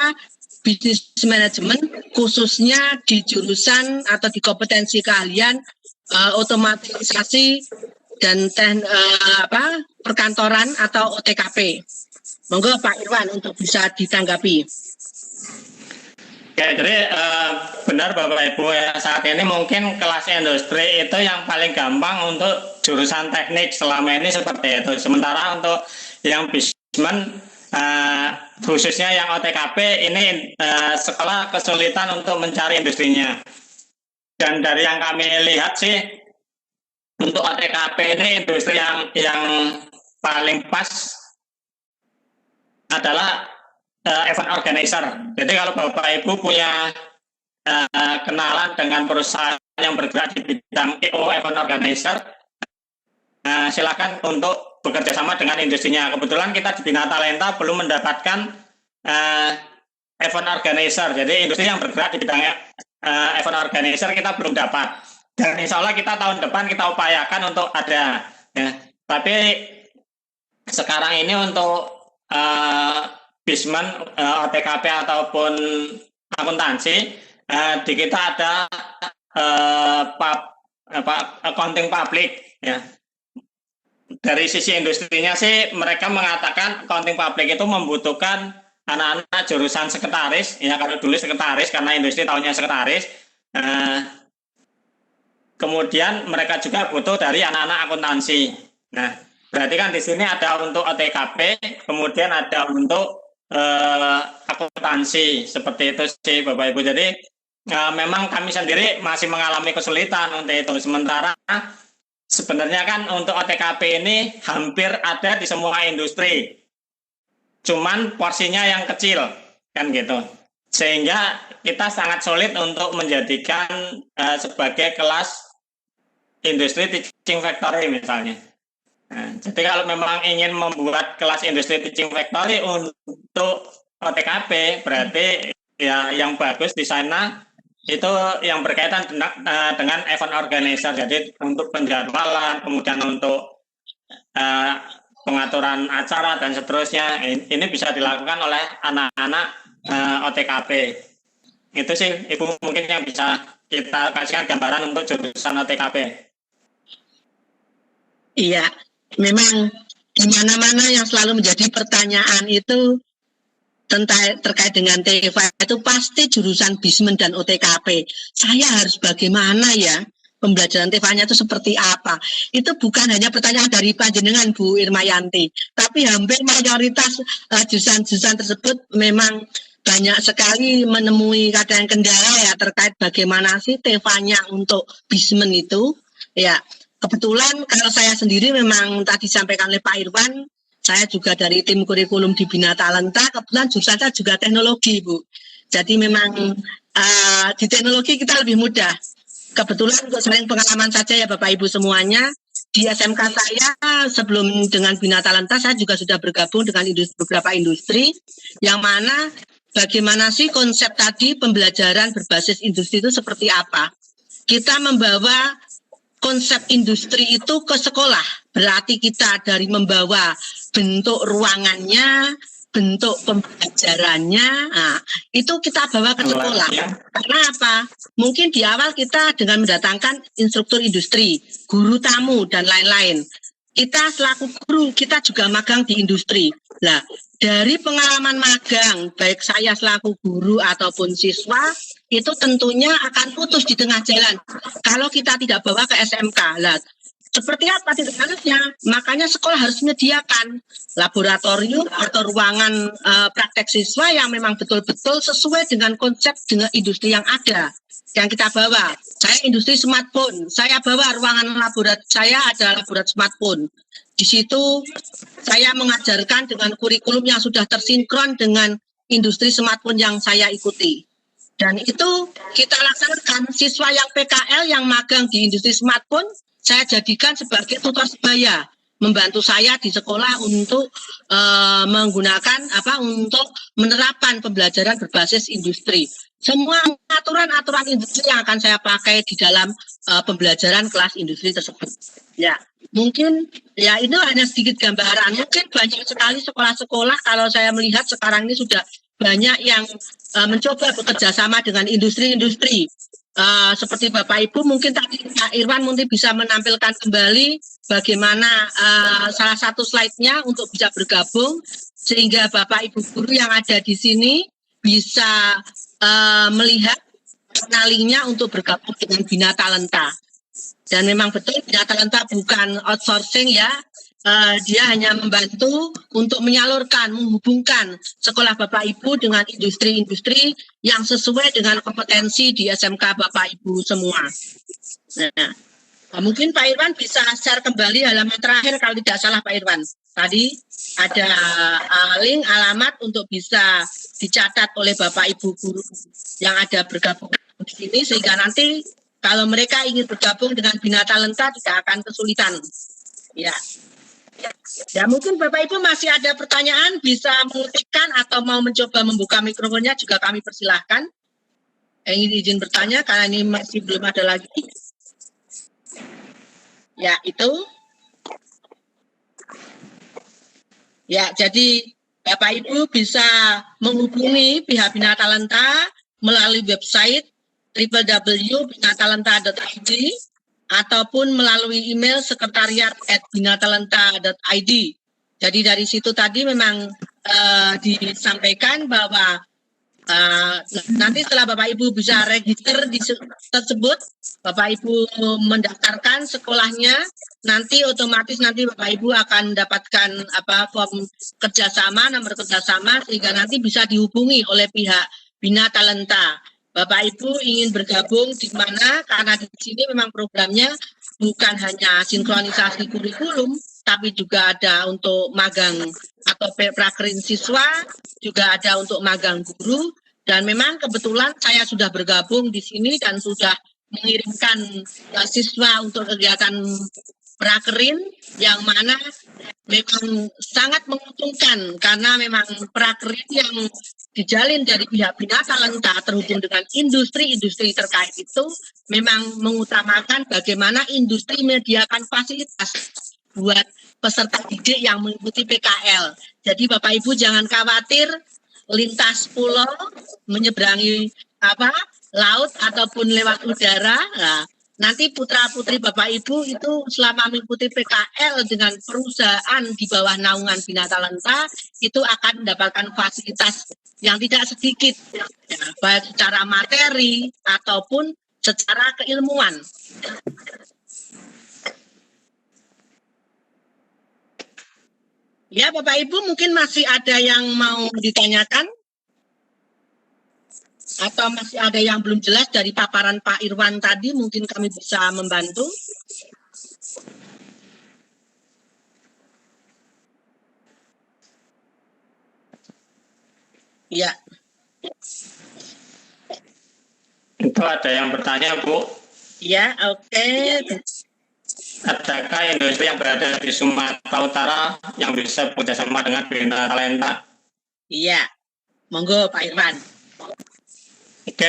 Business Management khususnya di jurusan atau di kompetensi keahlian otomatisasi dan perkantoran atau OTKP. Monggo Pak Irwan untuk bisa ditanggapi. Oke, jadi benar Bapak Ibu ya, saat ini mungkin kelas industri itu yang paling gampang untuk jurusan teknik selama ini seperti itu. Sementara untuk yang bisman khususnya yang OTKP ini sekolah kesulitan untuk mencari industrinya. Dan dari yang kami lihat sih untuk OTKP ini industri yang paling pas adalah event organizer. Jadi kalau Bapak Ibu punya kenalan dengan perusahaan yang bergerak di bidang EO event organizer, silakan untuk bekerja sama dengan industrinya. Kebetulan kita di Bina Talenta belum mendapatkan event organizer. Jadi industri yang bergerak di bidang event organizer kita belum dapat. Dan insya Allah kita tahun depan kita upayakan untuk ada. Ya. Tapi sekarang ini untuk bisman, OTKP ataupun akuntansi, di kita ada accounting public. Ya. Dari sisi industrinya sih mereka mengatakan accounting public itu membutuhkan anak-anak jurusan sekretaris. Ya kalau dulu sekretaris karena industri tahunya sekretaris. Kemudian mereka juga butuh dari anak-anak akuntansi. Nah, berarti kan di sini ada untuk OTKP, kemudian ada untuk akuntansi, seperti itu sih Bapak Ibu. Jadi memang kami sendiri masih mengalami kesulitan untuk itu. Sementara sebenarnya kan untuk OTKP ini hampir ada di semua industri, cuman porsinya yang kecil kan gitu. Sehingga kita sangat sulit untuk menjadikan sebagai kelas industri teaching factory misalnya. Nah, jadi kalau memang ingin membuat kelas industri teaching factory untuk OTKP, berarti ya yang bagus di sana itu yang berkaitan dengan event organizer. Jadi untuk penjadwalan, kemudian untuk pengaturan acara dan seterusnya, ini bisa dilakukan oleh anak-anak OTKP. Itu sih Ibu mungkin yang bisa kita kasihkan gambaran untuk jurusan OTKP. Iya, memang di mana-mana yang selalu menjadi pertanyaan itu terkait dengan TEFA itu pasti jurusan Bismen dan OTKP. Saya harus bagaimana ya? Pembelajaran TEFA-nya itu seperti apa? Itu bukan hanya pertanyaan dari panjenengan Bu Irmayanti, tapi hampir mayoritas jurusan-jurusan tersebut memang banyak sekali menemui kadang kendala ya terkait bagaimana sih TEFA-nya untuk Bismen itu. Ya, kebetulan kalau saya sendiri memang tadi disampaikan oleh Pak Irwan, saya juga dari tim kurikulum di Bina Talenta, kebetulan jurusan saya juga teknologi, Bu. Jadi memang di teknologi kita lebih mudah. Kebetulan untuk sering pengalaman saja ya Bapak Ibu semuanya, di SMK saya sebelum dengan Bina Talenta saya juga sudah bergabung dengan beberapa industri, yang mana bagaimana sih konsep tadi pembelajaran berbasis industri itu seperti apa. Kita membawa konsep industri itu ke sekolah, berarti kita dari membawa bentuk ruangannya, bentuk pembelajarannya, itu kita bawa ke sekolah. Karena apa? Mungkin di awal kita dengan mendatangkan instruktur industri, guru tamu, dan lain-lain. Kita selaku guru, kita juga magang di industri. Nah, dari pengalaman magang, baik saya selaku guru ataupun siswa, itu tentunya akan putus di tengah jalan kalau kita tidak bawa ke SMK. Lah, seperti apa tindak lanjutnya? Makanya sekolah harus menyediakan laboratorium atau ruangan praktek siswa yang memang betul-betul sesuai dengan konsep dengan industri yang ada, yang kita bawa. Saya industri smartphone, saya bawa ruangan laboratorium, saya ada laboratorium smartphone. Di situ saya mengajarkan dengan kurikulum yang sudah tersinkron dengan industri smartphone yang saya ikuti. Dan itu kita laksanakan. Siswa yang PKL yang magang di industri smartphone, saya jadikan sebagai tutor sebaya, membantu saya di sekolah untuk menggunakan untuk menerapkan pembelajaran berbasis industri. Semua aturan-aturan industri yang akan saya pakai di dalam pembelajaran kelas industri tersebut. Ya, mungkin ya itu hanya sedikit gambaran. Mungkin banyak sekali sekolah-sekolah kalau saya melihat sekarang ini sudah banyak yang mencoba bekerja sama dengan industri-industri. Seperti Bapak Ibu mungkin tadi Pak Irwan mungkin bisa menampilkan kembali bagaimana salah satu slide-nya untuk bisa bergabung sehingga Bapak Ibu guru yang ada di sini bisa melihat kenalinya untuk bergabung dengan Bina Talenta. Dan memang betul Bina Talenta bukan outsourcing ya. Dia hanya membantu untuk menyalurkan, menghubungkan sekolah Bapak Ibu dengan industri-industri yang sesuai dengan kompetensi di SMK Bapak Ibu semua. Nah, mungkin Pak Irwan bisa share kembali halaman terakhir kalau tidak salah Pak Irwan. Tadi ada link alamat untuk bisa dicatat oleh Bapak Ibu guru yang ada bergabung di sini sehingga nanti kalau mereka ingin bergabung dengan Bina Talenta tidak akan kesulitan. Ya. Ya mungkin Bapak Ibu masih ada pertanyaan bisa mengetikkan atau mau mencoba membuka mikrofonnya juga kami persilahkan. Ingin izin bertanya karena ini masih belum ada lagi. Ya itu. Ya jadi Bapak Ibu bisa menghubungi pihak Bina Talenta melalui website www.binatalenta.id ataupun melalui email sekretariat@binatalenta.id. Jadi dari situ tadi memang disampaikan bahwa nanti setelah Bapak Ibu bisa register tersebut, Bapak Ibu mendaftarkan sekolahnya, nanti otomatis nanti Bapak Ibu akan mendapatkan form kerjasama, nomor kerjasama, sehingga nanti bisa dihubungi oleh pihak Bina Talenta. Bapak Ibu ingin bergabung di mana, karena di sini memang programnya bukan hanya sinkronisasi kurikulum, tapi juga ada untuk magang atau prakerin siswa, juga ada untuk magang guru, dan memang kebetulan saya sudah bergabung di sini dan sudah mengirimkan siswa untuk kegiatan prakerin, yang mana memang sangat menguntungkan karena memang prakerin yang dijalin dari pihak Bina Talenta terhubung dengan industri-industri terkait itu memang mengutamakan bagaimana industri menyediakan fasilitas buat peserta didik yang mengikuti PKL. Jadi Bapak Ibu jangan khawatir lintas pulau, menyeberangi laut ataupun lewat udara. Nah, nanti putra-putri Bapak Ibu itu selama mengikuti PKL dengan perusahaan di bawah naungan Bina Talenta itu akan mendapatkan fasilitas yang tidak sedikit, ya, baik secara materi ataupun secara keilmuan. Ya, Bapak Ibu mungkin masih ada yang mau ditanyakan? Atau masih ada yang belum jelas dari paparan Pak Irwan tadi, mungkin kami bisa membantu. Ya. Itu ada yang bertanya, Bu. Ya, oke. Adakah industri yang berada di Sumatera Utara yang bisa bekerjasama dengan Bina Talenta? Iya, monggo Pak Irwan. Oke,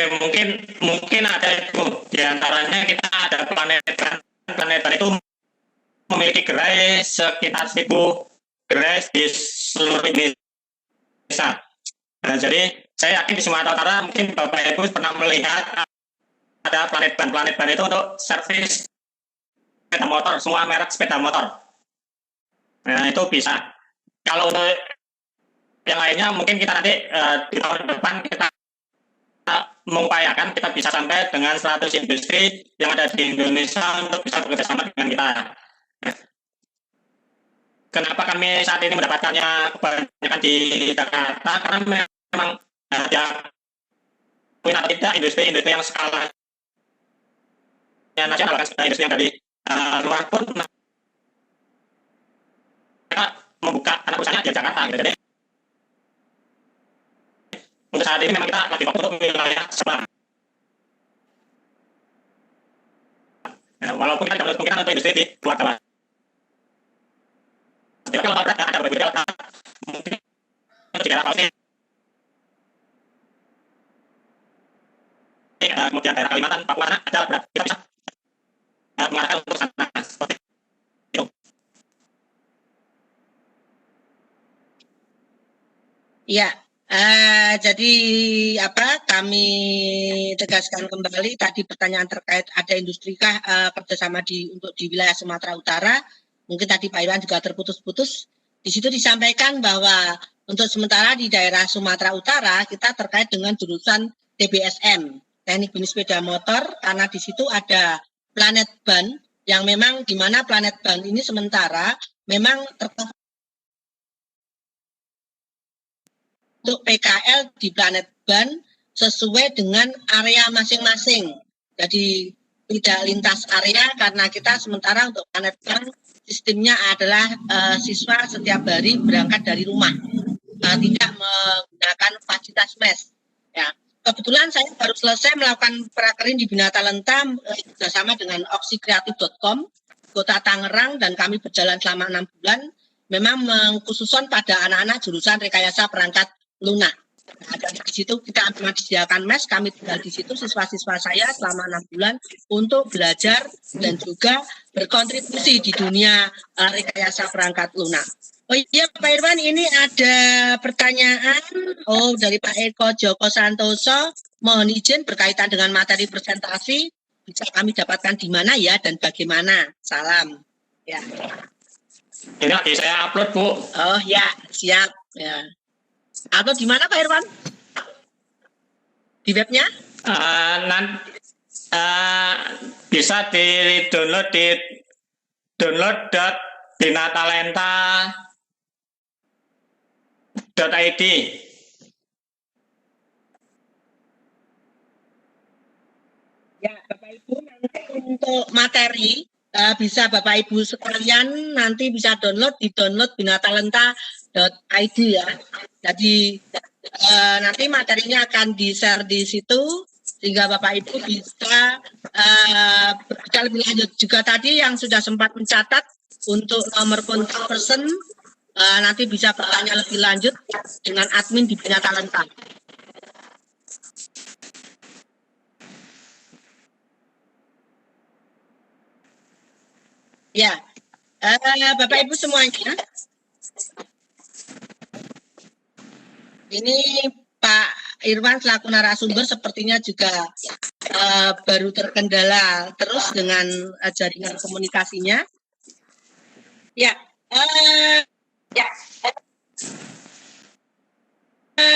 mungkin ada itu. Di antaranya kita ada Planet itu memiliki gerai sekitar 1.000 gerai di seluruh Indonesia. Nah, jadi saya yakin di Sumatera Utara mungkin Bapak Ibu pernah melihat ada Planet Ban itu untuk servis sepeda motor, semua merek sepeda motor. Nah, itu bisa. Kalau untuk yang lainnya mungkin kita nanti di tahun depan kita mengupayakan kita bisa sampai dengan 100 industri yang ada di Indonesia untuk bisa bekerja sama dengan kita. Kenapa kami saat ini mendapatkannya kebanyakan di Jakarta? Karena memang ada tidak industri-industri yang skalanya nasional, kan industri yang dari luar pun mereka membuka anak usahanya di Jakarta. Gitu. Jadi untuk saat ini memang kita lagi fokus untuk wilayah Semarang. Walaupun kita tidak kemungkinan untuk industri di luar Jawa. Tapi kalau ada beberapa mungkin di daerah Sulawesi, kemudian daerah Kalimantan, Papua, ada beberapa kita bisa mengarahkan untuk sana seperti itu. Ya, jadi kami tegaskan kembali tadi pertanyaan terkait ada industrikah kerjasama untuk di wilayah Sumatera Utara. Mungkin tadi Pak Irwan juga terputus-putus. Di situ disampaikan bahwa untuk sementara di daerah Sumatera Utara kita terkait dengan jurusan TBSM, Teknik Bisnis Sepeda Motor, karena di situ ada Planet Ban yang memang di mana Planet Ban ini sementara memang untuk PKL di Planet Ban sesuai dengan area masing-masing. Jadi tidak lintas area karena kita sementara untuk Planet Ban sistemnya adalah siswa setiap hari berangkat dari rumah, tidak menggunakan fasilitas mes. Ya, kebetulan saya baru selesai melakukan prakerin di Bina Talenta bersama dengan oxykreative.com Kota Tangerang dan kami berjalan selama 6 bulan. Memang mengkhususkan pada anak-anak jurusan rekayasa perangkat lunak. Nah, dari situ kita disediakan mes, kami tinggal di situ siswa-siswa saya selama 6 bulan untuk belajar dan juga berkontribusi di dunia rekayasa perangkat lunak. Oh iya Pak Irwan, ini ada pertanyaan dari Pak Eko Joko Santoso, mohon izin berkaitan dengan materi presentasi, bisa kami dapatkan di mana ya dan bagaimana? Salam. Ya. Ini lagi saya upload, Bu. Oh ya, siap. Ya. Atau di mana Pak Irwan? di webnya? Bisa di-download di download.binatalenta.id. Ya, Bapak Ibu, nanti untuk materi bisa Bapak Ibu sekalian nanti bisa download di binatalenta.id ya. Jadi nanti materinya akan di-share di situ sehingga Bapak Ibu bisa berbicara lebih lanjut. Juga tadi yang sudah sempat mencatat untuk nomor kontak person nanti bisa bertanya lebih lanjut dengan admin di Binatalenta. Ya, Bapak Ibu semuanya, ini Pak Irwan selaku narasumber sepertinya juga baru terkendala terus dengan jaringan komunikasinya. Ya,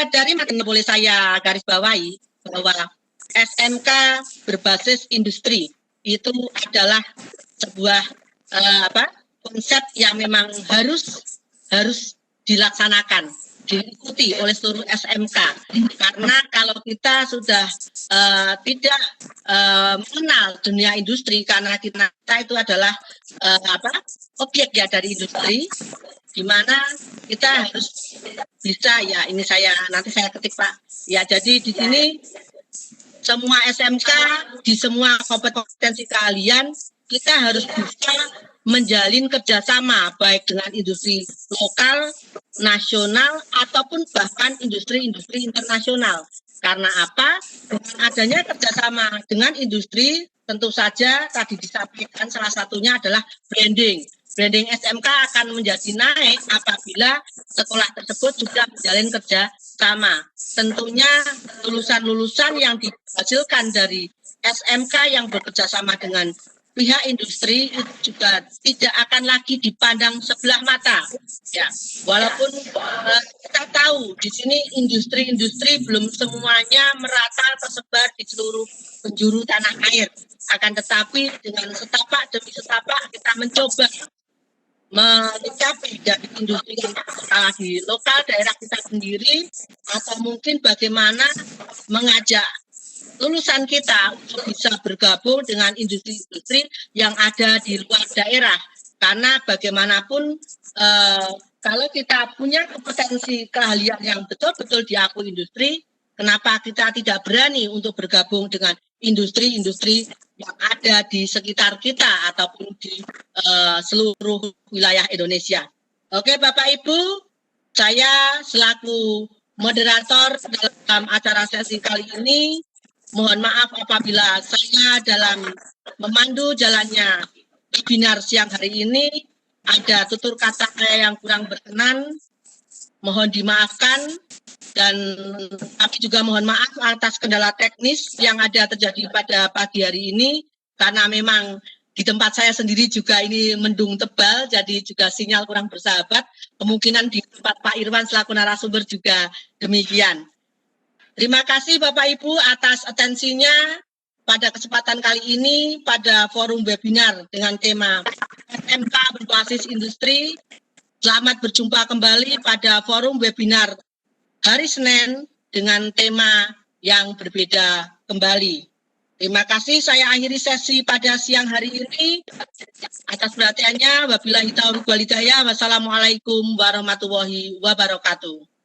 dari materi boleh saya garis bawahi bahwa SMK berbasis industri itu adalah sebuah konsep yang memang harus dilaksanakan, diikuti oleh seluruh SMK. Karena kalau kita sudah tidak mengenal dunia industri, karena kita itu adalah objek ya dari industri, di mana kita harus bisa ya, ini nanti saya ketik Pak. Ya, jadi di sini semua SMK di semua kompetensi kalian kita harus bisa menjalin kerjasama baik dengan industri lokal, nasional, ataupun bahkan industri-industri internasional. Karena apa? Dengan adanya kerjasama dengan industri, tentu saja tadi disampaikan salah satunya adalah branding. Branding SMK akan menjadi naik apabila sekolah tersebut juga menjalin kerjasama. Tentunya lulusan-lulusan yang dihasilkan dari SMK yang bekerjasama dengan pihak industri itu juga tidak akan lagi dipandang sebelah mata. Ya, walaupun kita tahu di sini industri-industri belum semuanya merata tersebar di seluruh penjuru tanah air. Akan tetapi dengan setapak demi setapak kita mencoba mencapai dari industri yang di lokal daerah kita sendiri, atau mungkin bagaimana mengajak lulusan kita untuk bisa bergabung dengan industri-industri yang ada di luar daerah. Karena bagaimanapun kalau kita punya kompetensi keahlian yang betul-betul diakui industri, kenapa kita tidak berani untuk bergabung dengan industri-industri yang ada di sekitar kita ataupun di seluruh wilayah Indonesia. Oke Bapak Ibu, saya selaku moderator dalam acara sesi kali ini, mohon maaf apabila saya dalam memandu jalannya webinar siang hari ini ada tutur kata saya yang kurang berkenan, mohon dimaafkan, dan tapi juga mohon maaf atas kendala teknis yang ada terjadi pada pagi hari ini, karena memang di tempat saya sendiri juga ini mendung tebal, jadi juga sinyal kurang bersahabat. Kemungkinan di tempat Pak Irwan selaku narasumber juga demikian. Terima kasih Bapak Ibu atas atensinya pada kesempatan kali ini pada forum webinar dengan tema SMK berbasis industri. Selamat berjumpa kembali pada forum webinar hari Senin dengan tema yang berbeda kembali. Terima kasih, saya akhiri sesi pada siang hari ini. Atas perhatiannya, wabillahi taufiq wal hidayah. Wassalamualaikum warahmatullahi wabarakatuh.